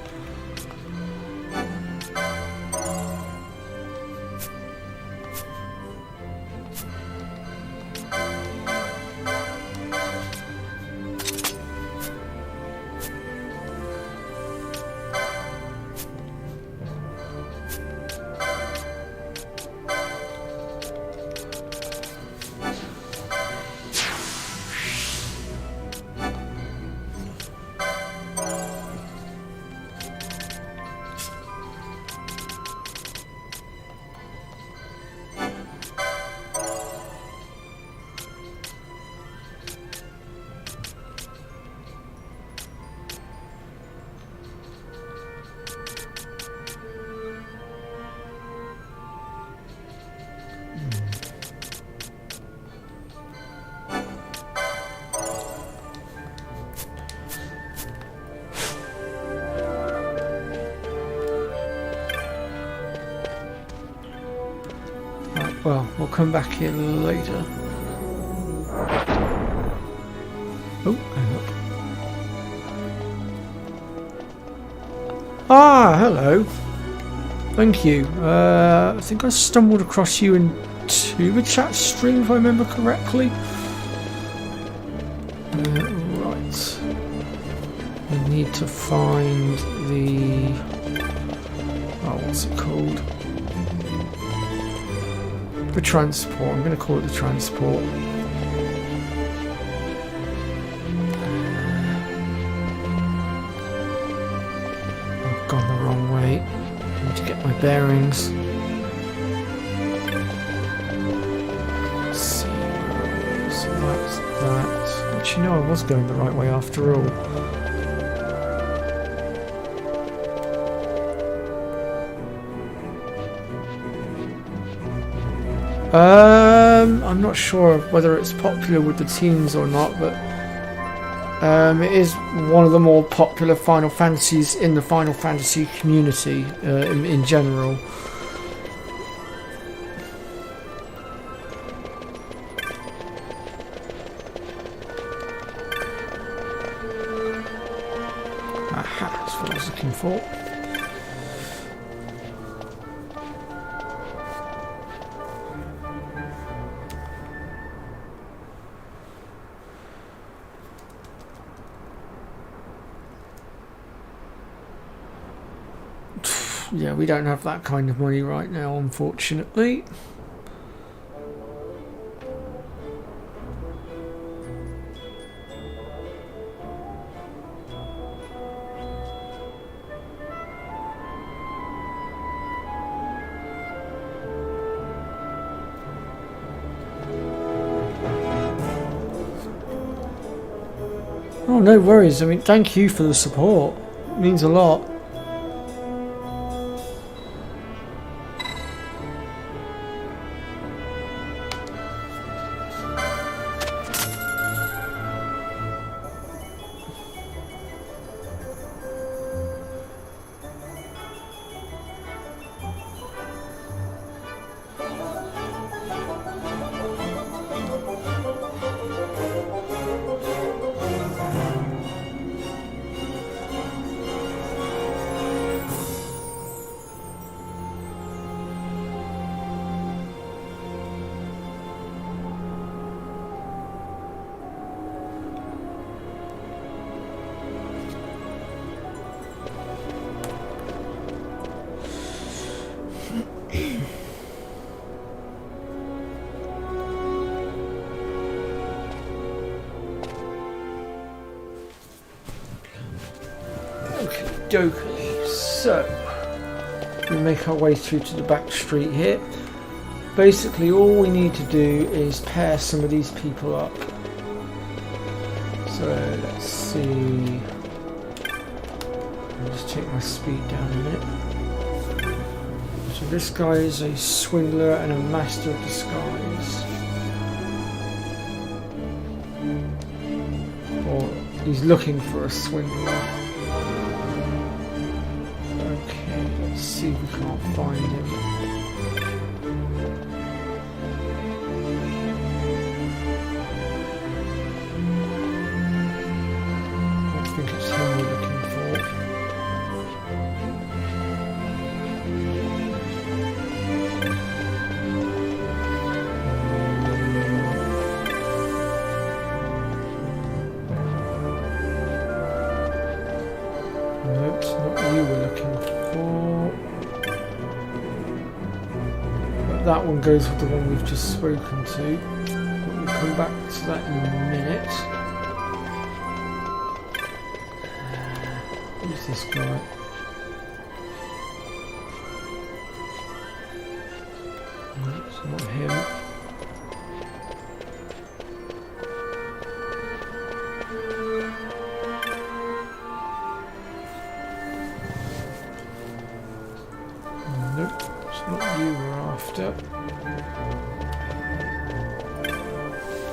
Well, we'll come back here later. Oh, hang on. Ah, hello. Thank you. I think I stumbled across you in Tuba chat stream, if I remember correctly. Right. We need to find the... Oh, what's it called? The transport. I'm going to call it the transport. I've gone the wrong way. I need to get my bearings. Let's see. So that's that. Actually, no, I was going the right way after all. I'm not sure whether it's popular with the teens or not, but it is one of the more popular Final Fantasies in the Final Fantasy community in general. Aha, that's what I was looking for. Yeah, we don't have that kind of money right now, unfortunately. Oh, no worries. I mean, thank you for the support. It means a lot. Dokey. So we make our way through to the back street here. Basically all we need to do is pair some of these people up. So let's see. I'll just take my speed down a minute. So this guy is a swindler and a master of disguise. Or he's looking for a swindler. Let's see if we can't find him. I think it's him we're looking for. Nope, it's not you we're looking for. That one goes with the one we've just spoken to. But we'll come back to that in a minute. Who's this guy? No, it's not him. Nope, it's not you we're after.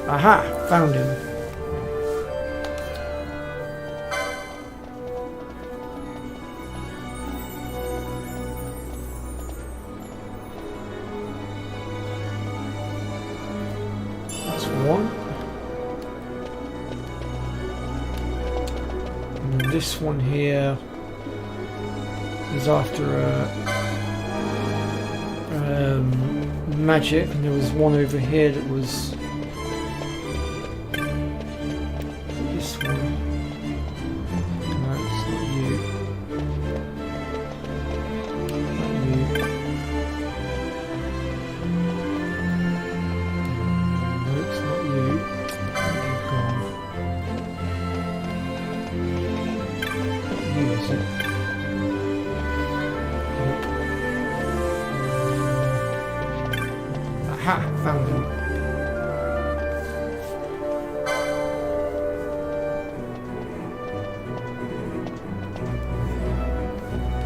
Aha! Found him. this one here is after magic, and there was one over here that was this one. No, it's not you. Not you. No, it's not you. You've gone. Not you, is it? Aha! Found him.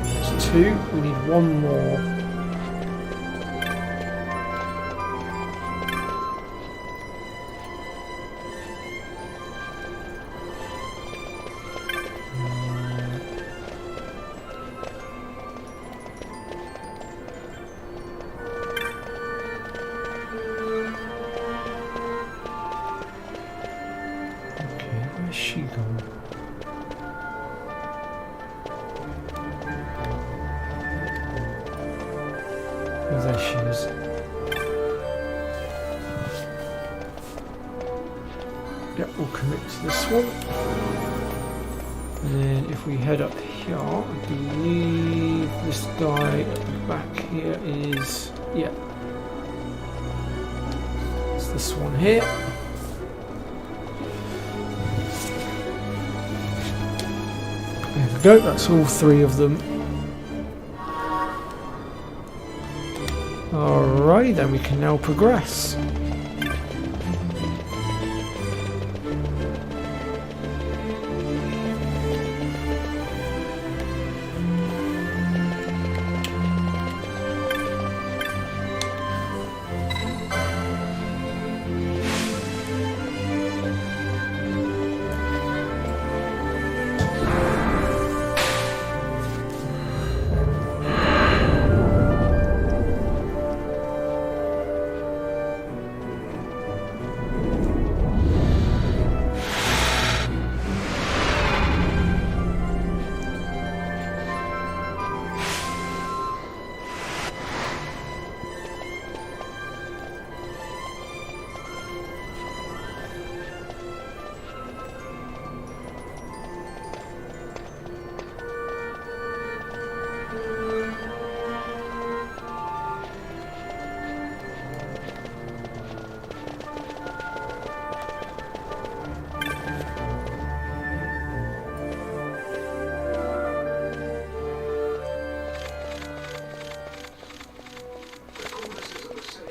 There's two. We need one more. Where's she gone? Oh, there she is. Yep, we'll commit to this one. And then if we head up here, I believe this guy at the back here is... yeah. It's this one here. There we go, that's all three of them. Alright, then we can now progress.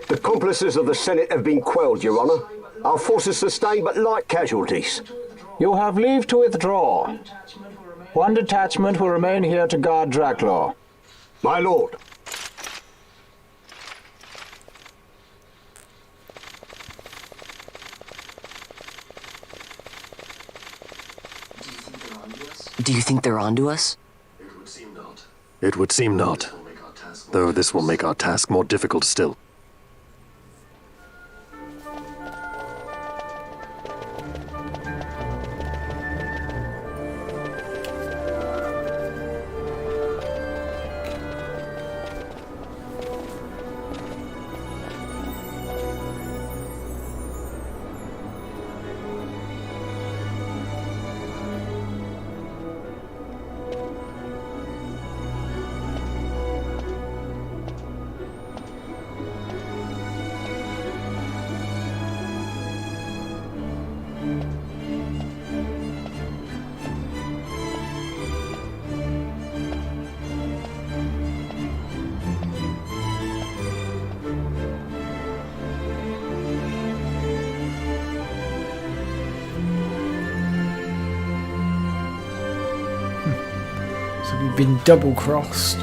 The accomplices of the Senate have been quelled, Your Honour. Our forces sustained but light casualties. You have leave to withdraw. One detachment will remain here to guard Draclaw. My lord. Do you think they're onto us? It would seem not. It would seem not. Though this will make our task more difficult still. So we've been double-crossed.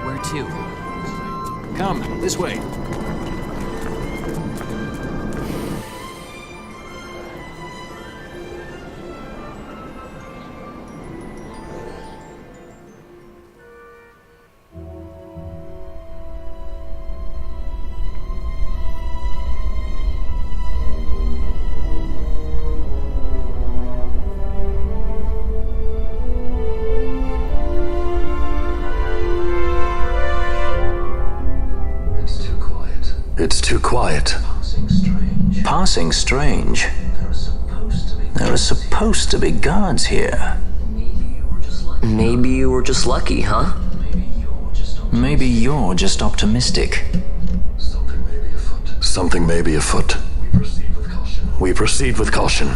Where to? Come, this way. It's too quiet. Passing strange. There are supposed to be guards here. Maybe you were just lucky, huh? Maybe you're just optimistic. Something may be afoot. We proceed with caution.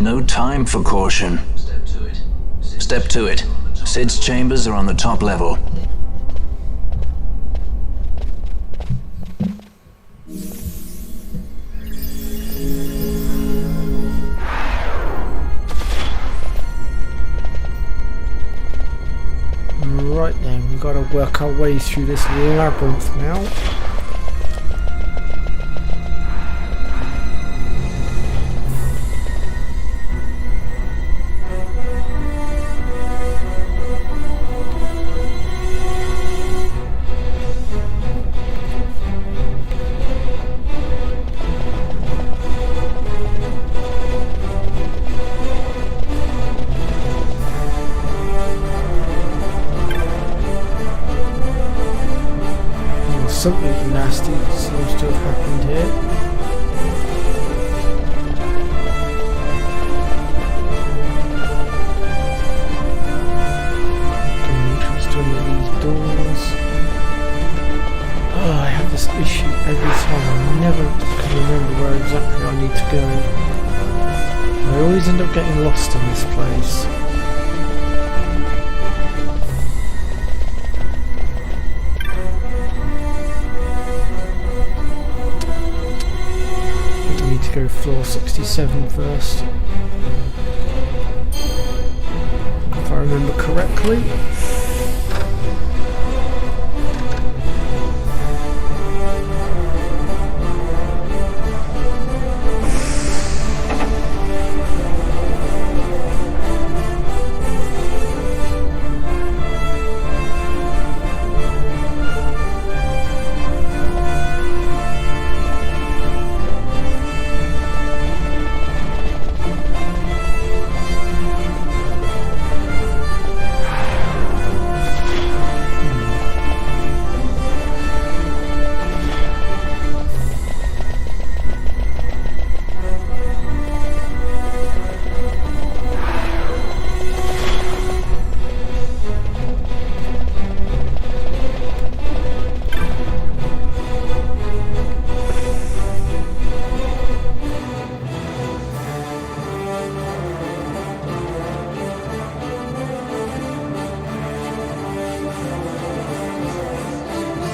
No time for caution. Step to it. Sid's chambers are on the top level. Right then, we've got to work our way through this labyrinth now. Something nasty seems to have happened here. Entrance to one of these doors. Oh, I have this issue every time. I never can remember where exactly I need to go. I always end up getting lost in this place. Go floor 67 first, if I remember correctly.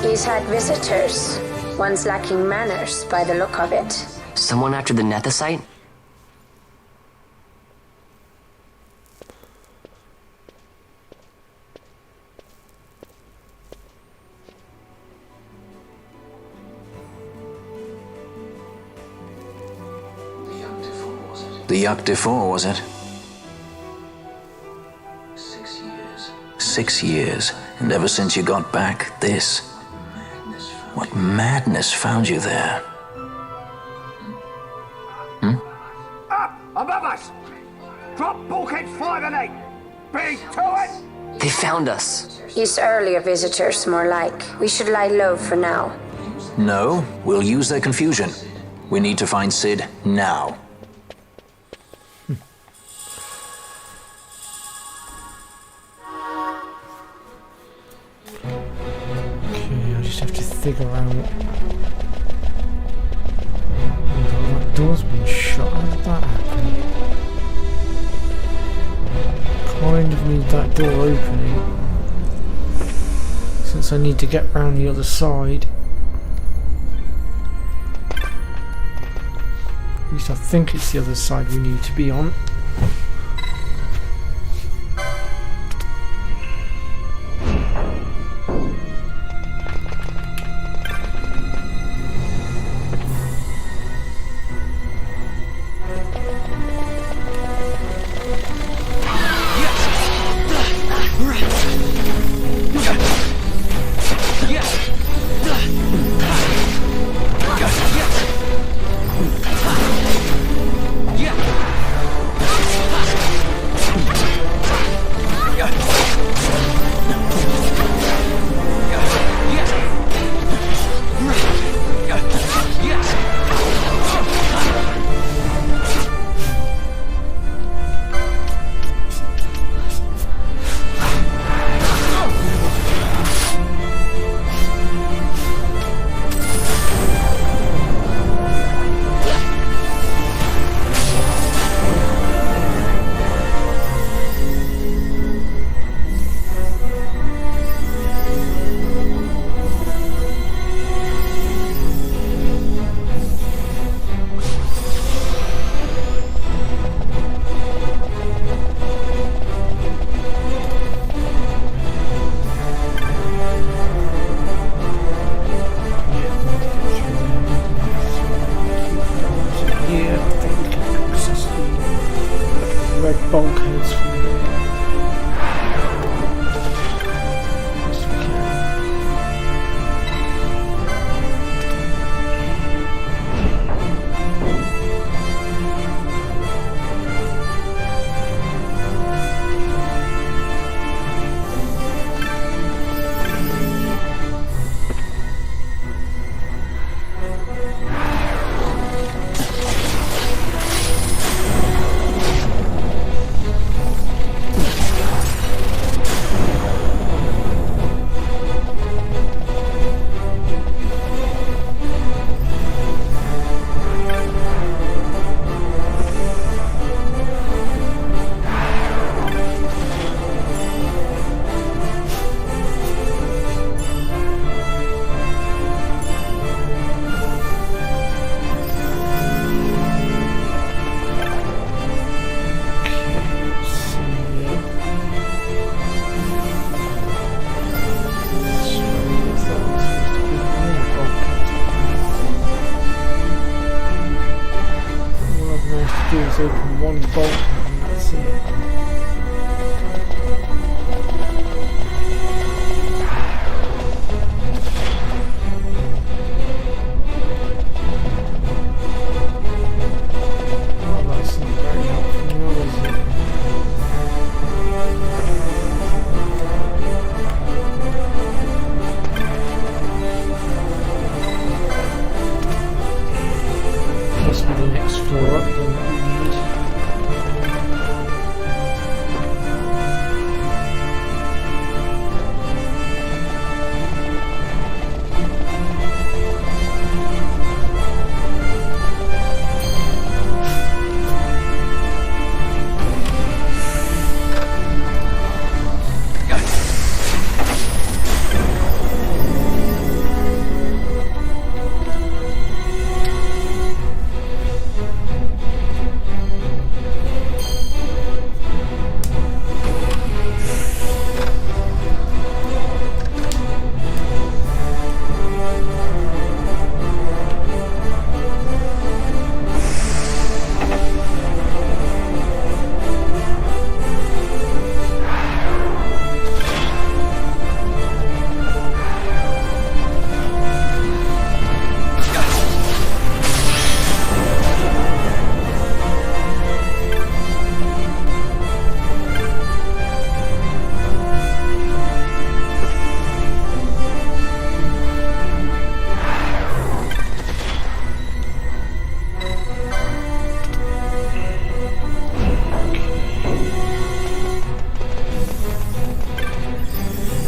He's had visitors. One's lacking manners by the look of it. Someone after the Nethicite? The Yuck-Defour, was it? 6 years. And ever since you got back, this. What madness found you there? Up above us! Drop bulkhead 5 and 8! Big to it! They found us. He's earlier visitors, more like. We should lie low for now. No, we'll use their confusion. We need to find Sid now. I just have to figure out. That door's been shut. How did that happen? Kind of need that door opening. Since I need to get round the other side. At least I think it's the other side we need to be on. Bulkheads from there. Yes, we can.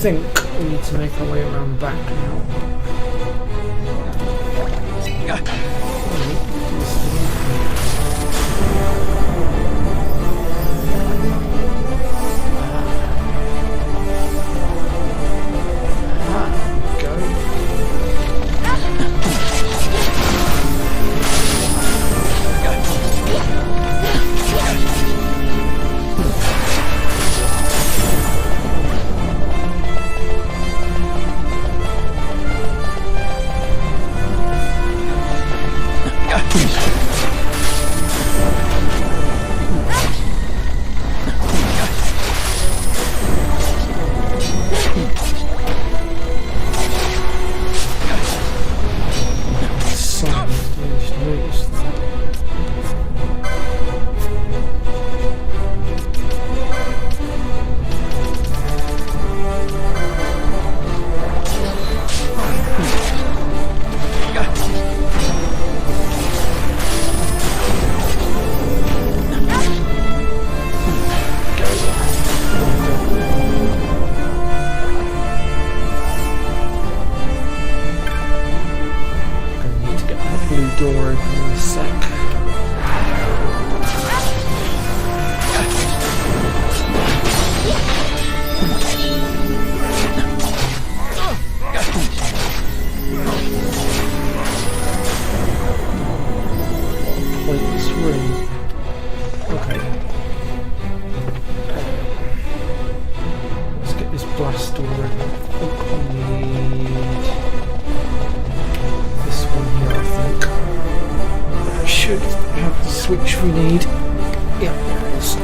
think we need to make our way around back now. Which we need. Yeah, there it is.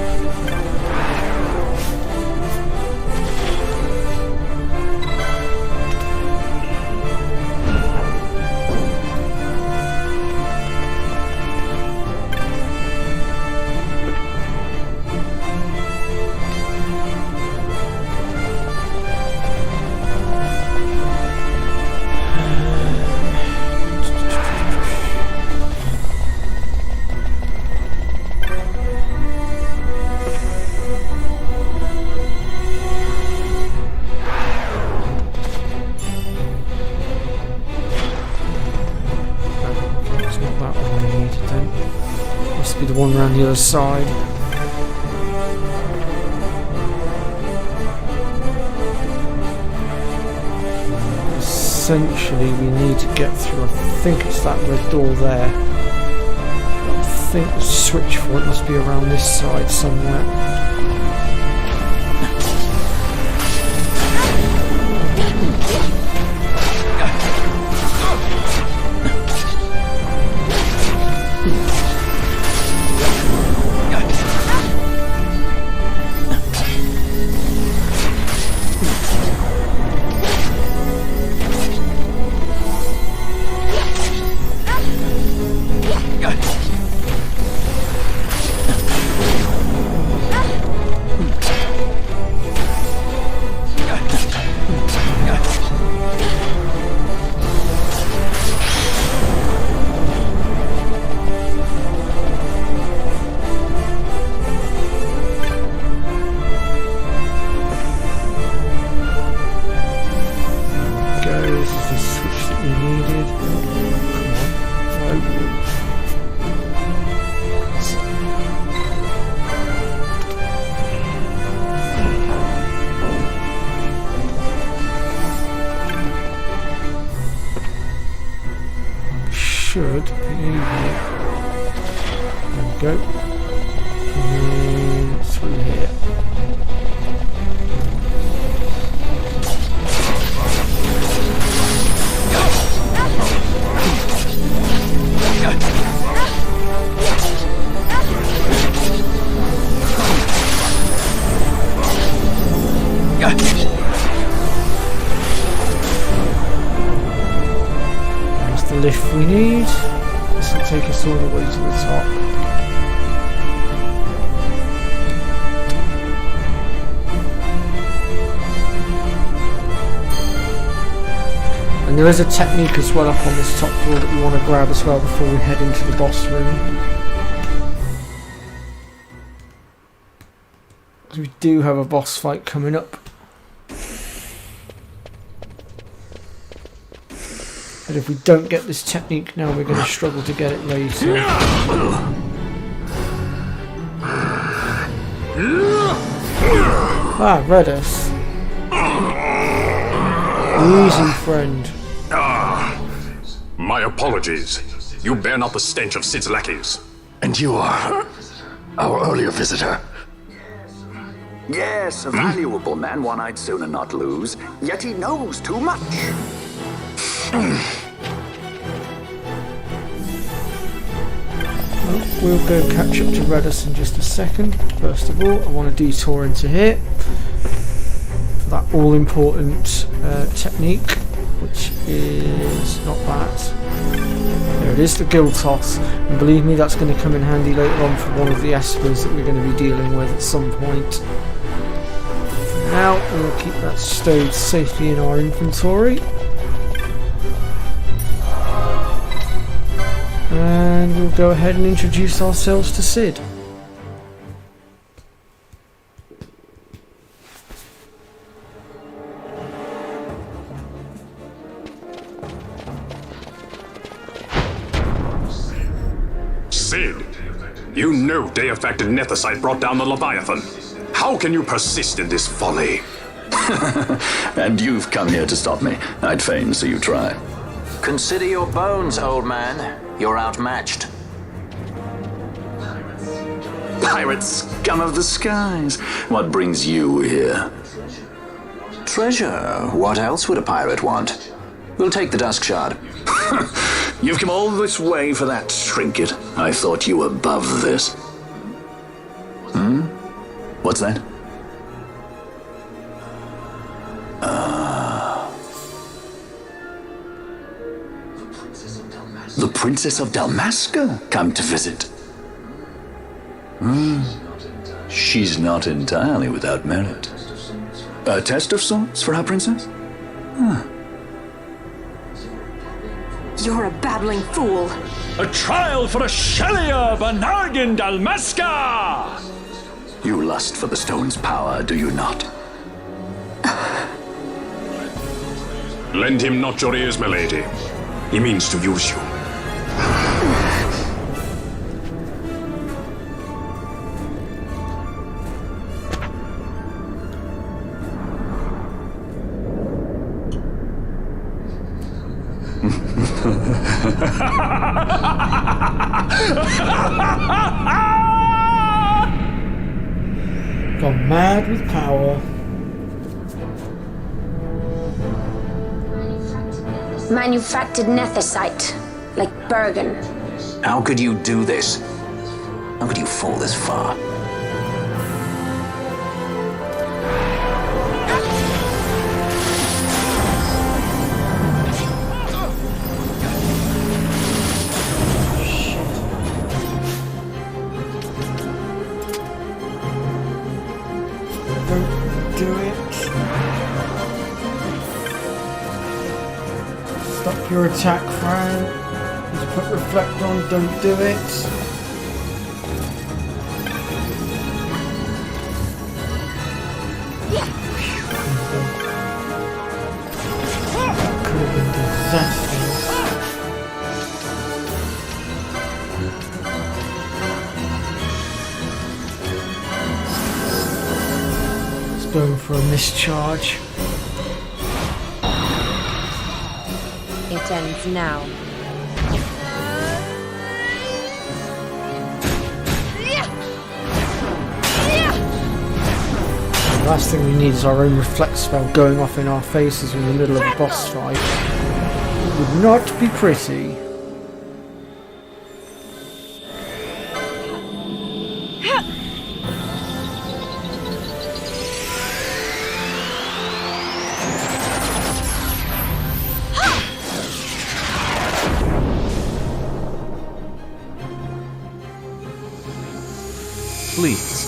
Be the one around the other side. Essentially, we need to get through. I think it's that red door there. I think the switch for it must be around this side somewhere. Should be here. There we go. And through here. There's the lift we need. This will take us all the way to the top. And there is a technique as well up on this top floor that we want to grab as well before we head into the boss room. We do have a boss fight coming up. But if we don't get this technique now, we're going to struggle to get it later. Ah, Redis. Easy, friend. My apologies. You bear not the stench of Sid's lackeys. And you are our earlier visitor. Yes, a valuable man, one I'd sooner not lose. Yet he knows too much. We'll go catch up to Redis in just a second. First of all, I want to detour into here for that all-important technique, which is not that. There it is, the guild toss. And believe me, that's going to come in handy later on for one of the espers that we're going to be dealing with at some point. For now, we'll keep that stowed safely in our inventory. And we'll go ahead and introduce ourselves to Sid. Sid, you know day-affected Nethicite brought down the Leviathan. How can you persist in this folly? And you've come here to stop me. I'd fain see you try. Consider your bones, old man. You're outmatched. Pirate scum of the skies. What brings you here? Treasure. What else would a pirate want? We'll take the Dusk Shard. You've come all this way for that trinket. I thought you were above this. What's that? The Princess of Dalmasca come to visit. She's not entirely without merit. A test of sorts for our princess? You're a babbling fool. A trial for a Shelia Banargin Dalmasca! You lust for the stone's power, do you not? Lend him not your ears, my lady. He means to use you. Gone mad with power. Manufactured Nethicite, like Bergen. How could you do this? How could you fall this far? Don't do it. Stop your attack, Fran. Just put reflect on, don't do it. That could have been disastrous. Going for a mischarge. It ends now. The last thing we need is our own reflect spell going off in our faces in the middle of a boss fight. It would not be pretty. Please.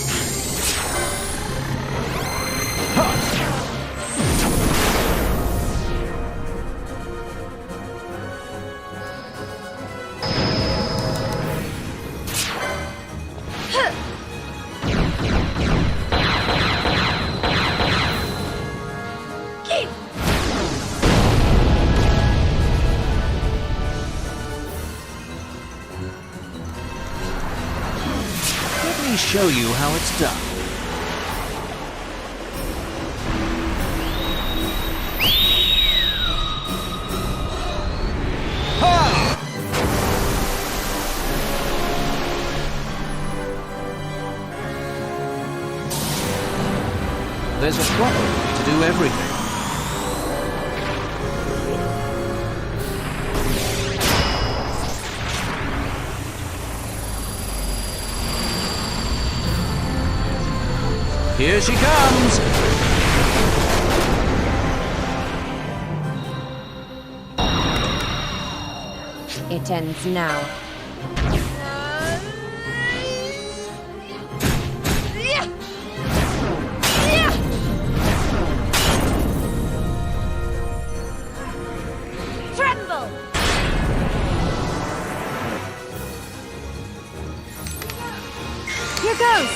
show you how it's done. There's a proper way to do everything. Here she comes! It ends now. Tremble! Here goes!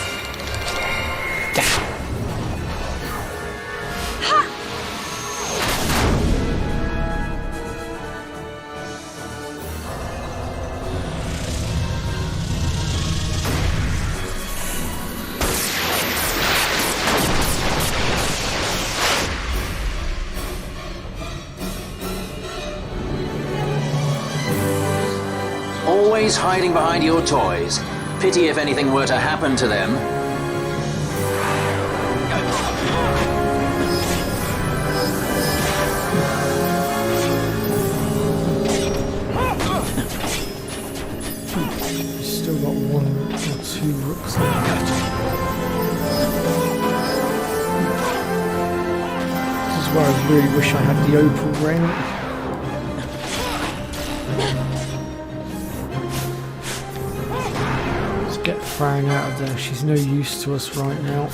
Always hiding behind your toys. Pity if anything were to happen to them. Still got one or two rooks left. This is where I really wish I had the opal ring. Let's get Fran out of there. She's no use to us right now.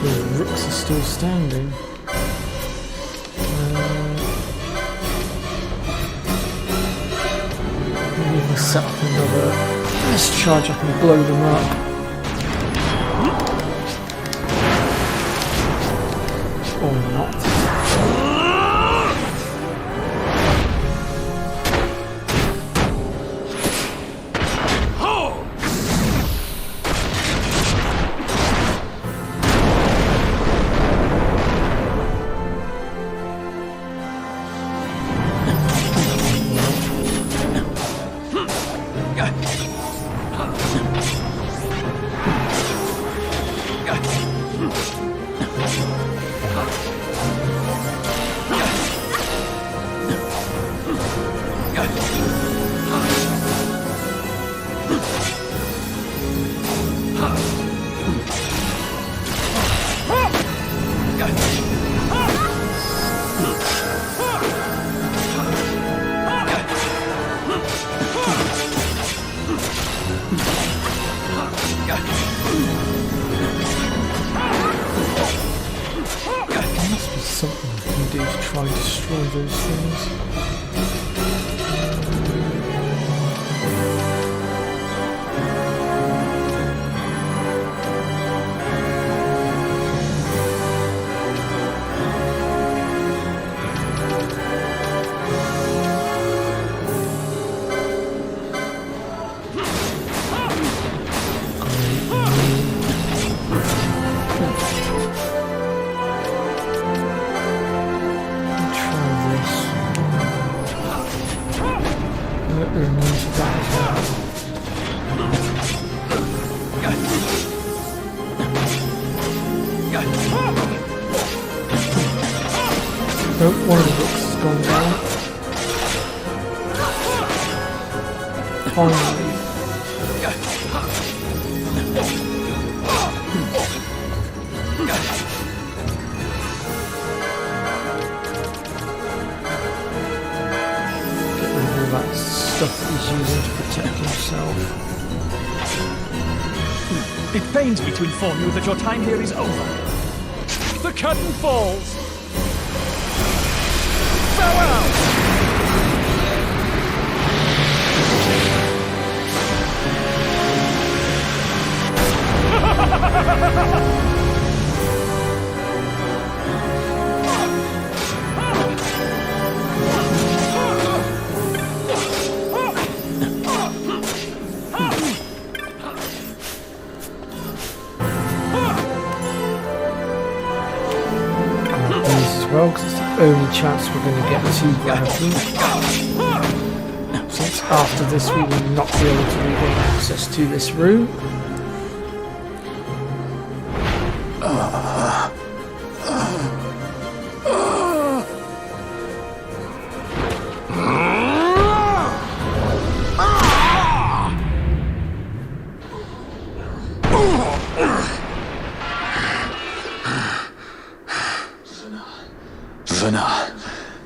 The rooks are still standing. Maybe if I set up another discharge, I can blow them up. Or not. Something I can do to try and destroy those things. Oh, one of the books has gone down. Finally. Get rid of all that stuff that he's using to protect himself. It pains me to inform you that your time here is over. The curtain falls. Farewell! Well, because it's the only chance we're going to get to, I think. Since after this we will not be able to regain access to this room.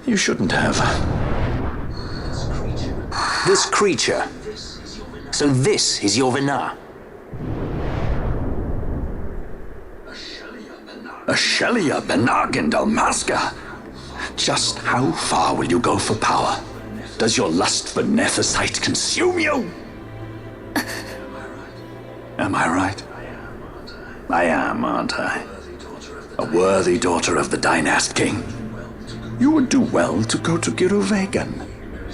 You shouldn't have. This creature. So this is your Vana? Ashelia Benag in Dalmasca? Just how far will you go for power? Does your lust for Nethicite consume you? Am I right? I am, aren't I? A worthy daughter of the Dynast King. You would do well to go to Giruvegan.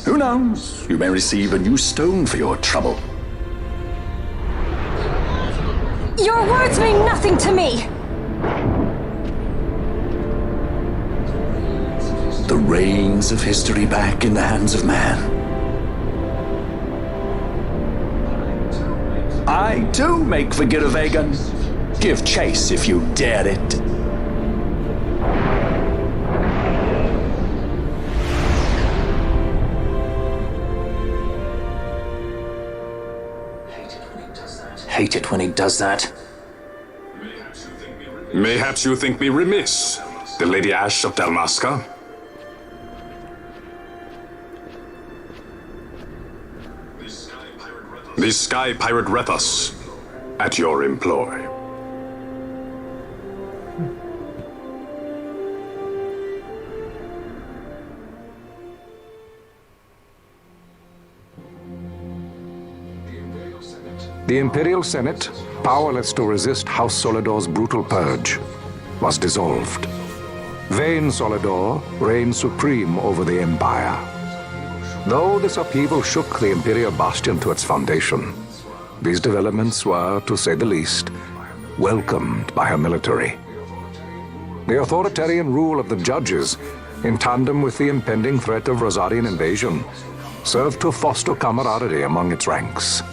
Who knows? You may receive a new stone for your trouble. Your words mean nothing to me! The reins of history back in the hands of man. I too make for Giruvegan. Give chase if you dare it. Hate it when he does that. Mayhaps you think me remiss, the Lady Ash of Dalmasca? The Sky Pirate Rethus, at your employ. The Imperial Senate, powerless to resist House Solidor's brutal purge, was dissolved. Vayne Solidor reigned supreme over the Empire. Though this upheaval shook the Imperial Bastion to its foundation, these developments were, to say the least, welcomed by her military. The authoritarian rule of the judges, in tandem with the impending threat of Rosarian invasion, served to foster camaraderie among its ranks.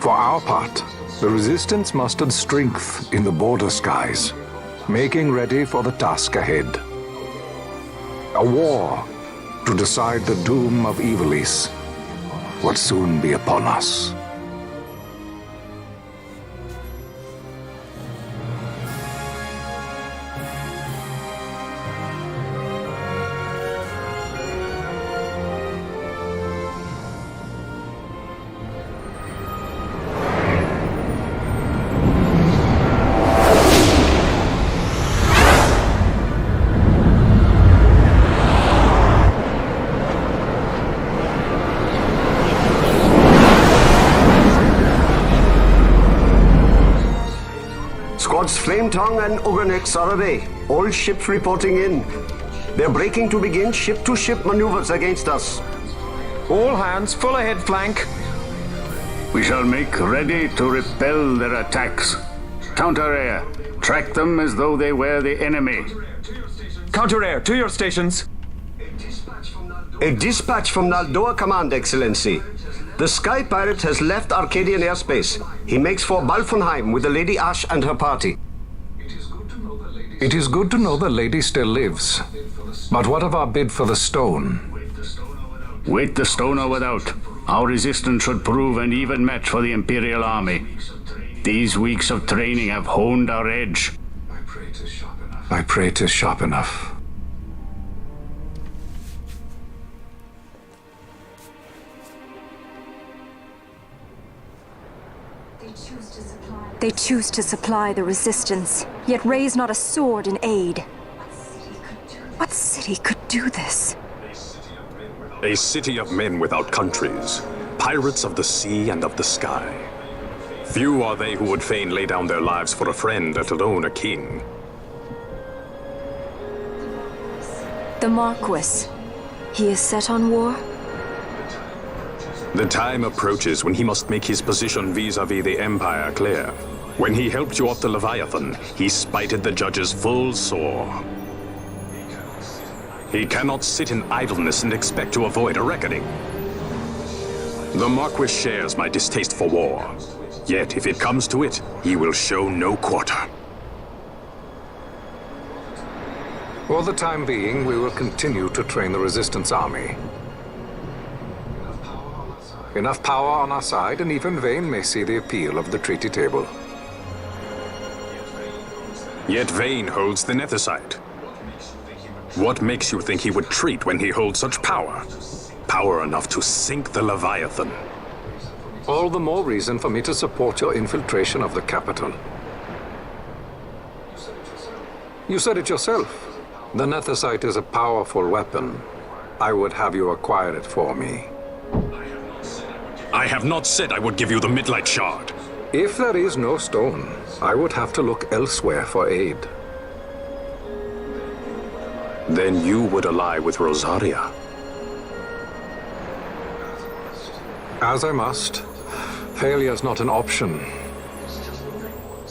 For our part, the Resistance mustered strength in the border skies, making ready for the task ahead. A war to decide the doom of Ivalice would soon be upon us. Flametongue and Ogrenex are away. All ships reporting in. They're breaking to begin ship-to-ship maneuvers against us. All hands, full ahead flank. We shall make ready to repel their attacks. Counter-air. Track them as though they were the enemy. Counter-air, to your stations. A dispatch from Naldoa Command, Excellency. The Sky Pirate has left Arcadian airspace. He makes for Balfonheim with the Lady Ash and her party. It is good to know the lady still lives. But what of our bid for the stone? With the stone or without, our resistance should prove an even match for the Imperial Army. These weeks of training have honed our edge. I pray 'tis sharp enough. They choose to supply the resistance, yet raise not a sword in aid. What city could do this? A city of men without countries, pirates of the sea and of the sky. Few are they who would fain lay down their lives for a friend, let alone a king. The Marquis. He is set on war? The time approaches when he must make his position vis-à-vis the Empire clear. When he helped you off the Leviathan, he spited the judges full sore. He cannot sit in idleness and expect to avoid a reckoning. The Marquis shares my distaste for war. Yet, if it comes to it, he will show no quarter. For the time being, we will continue to train the Resistance Army. Enough power on our side, and even Vane may see the appeal of the treaty table. Yet Vane holds the Nethersite. What makes you think he would treat when he holds such power? Power enough to sink the Leviathan. All the more reason for me to support your infiltration of the capital. You said it yourself. The Nethersite is a powerful weapon. I would have you acquire it for me. I have not said I would give you the Midlight Shard. If there is no stone, I would have to look elsewhere for aid. Then you would ally with Rosaria. As I must. Failure's not an option.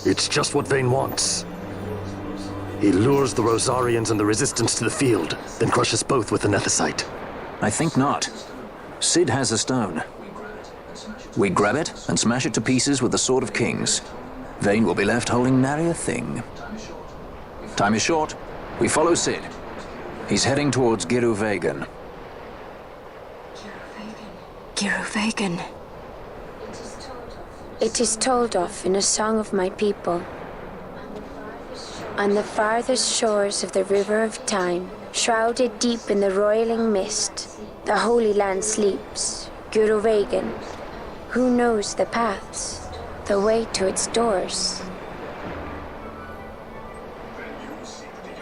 It's just what Vane wants. He lures the Rosarians and the Resistance to the field, then crushes both with the Nethersite. I think not. Cid has a stone. We grab it and smash it to pieces with the Sword of Kings. Vane will be left holding nary a thing. Time is short. We follow Cid. He's heading towards Giruvegan. Giruvegan. It is told of in a song of my people. On the farthest shores of the river of time, shrouded deep in the roiling mist, the Holy Land sleeps, Giruvegan. Who knows the paths, the way to its doors?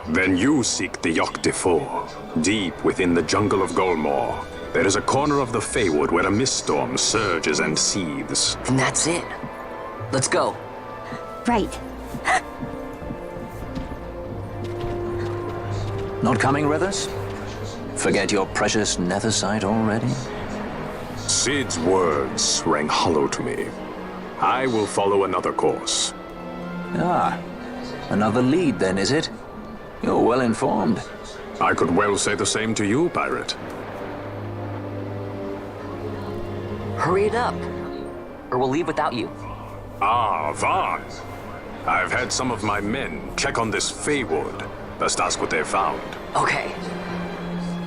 Then you seek the Yogg Defoe, deep within the jungle of Golmore. There is a corner of the Feywood where a mist storm surges and seethes. And that's it. Let's go. Right. Not coming with us? Forget your precious Nethersite already? Cid's words rang hollow to me. I will follow another course. Ah, another lead then, is it? You're well informed. I could well say the same to you, pirate. Hurry it up, or we'll leave without you. Ah, Vaughn. I've had some of my men check on this Feywood. Best ask what they found. Okay.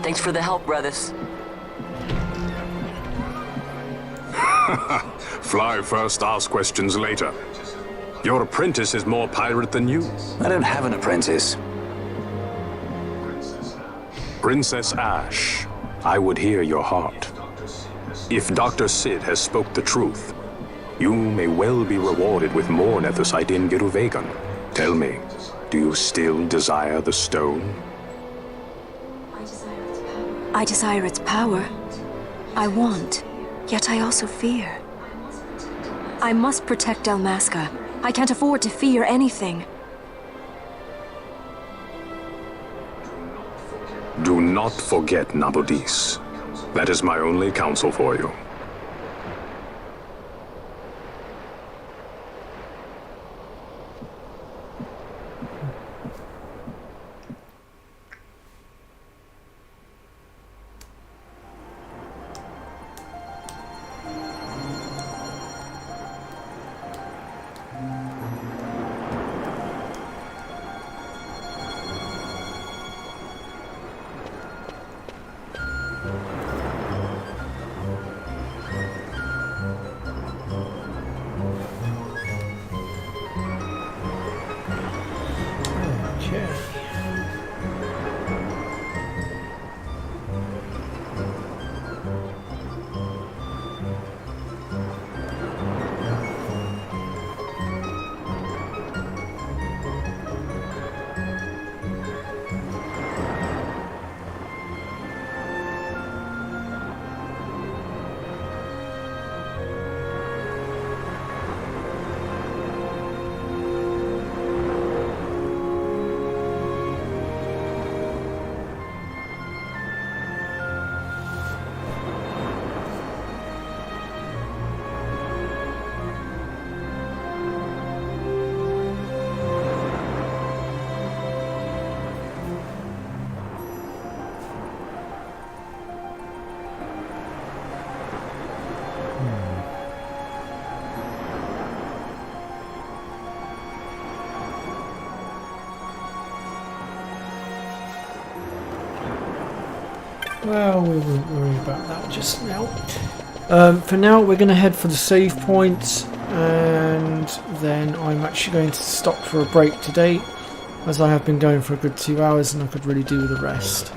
Thanks for the help, brothers. Fly first, ask questions later. Your apprentice is more pirate than you. I don't have an apprentice. Princess Ash, I would hear your heart. If Dr. Cid has spoke the truth, you may well be rewarded with more Nethersite in Giruvegan. Tell me, do you still desire the stone? I desire its power. I want, yet I also fear. I must protect Dalmasca. I can't afford to fear anything. Do not forget Nabudis. That is my only counsel for you. Well, we won't worry about that just now. For now, we're going to head for the save point, and then I'm actually going to stop for a break today, as I have been going for a good 2 hours and I could really do with the rest.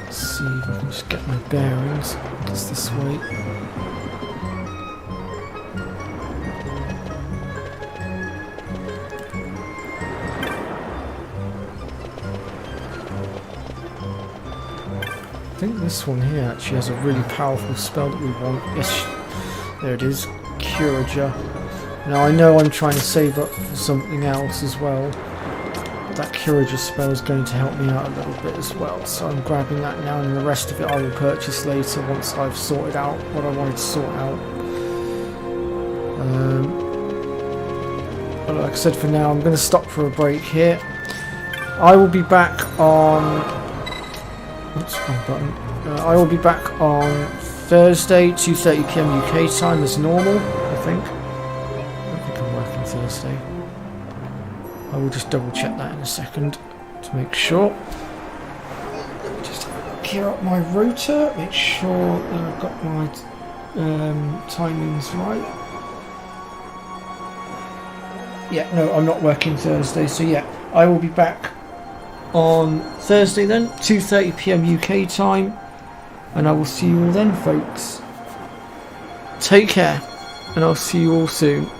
Let's see if I can just get my bearings. Just this way. I think this one here actually has a really powerful spell that we want. Yes, there it is, Curager. Now I know I'm trying to save up for something else as well. But that Curager spell is going to help me out a little bit as well. So I'm grabbing that now, and the rest of it I will purchase later once I've sorted out what I wanted to sort out. But like I said, for now I'm going to stop for a break here. I will be back on... Oops, wrong button. I will be back on Thursday, 2:30 PM UK time as normal, I think. I don't think I'm working Thursday. I will just double check that in a second to make sure. Just clear up my rotor, make sure that I've got my timings right. Yeah, no, I'm not working Thursday, so yeah, I will be back on Thursday then, 2:30 PM UK time, and I will see you all then, folks. Take care, and I'll see you all soon.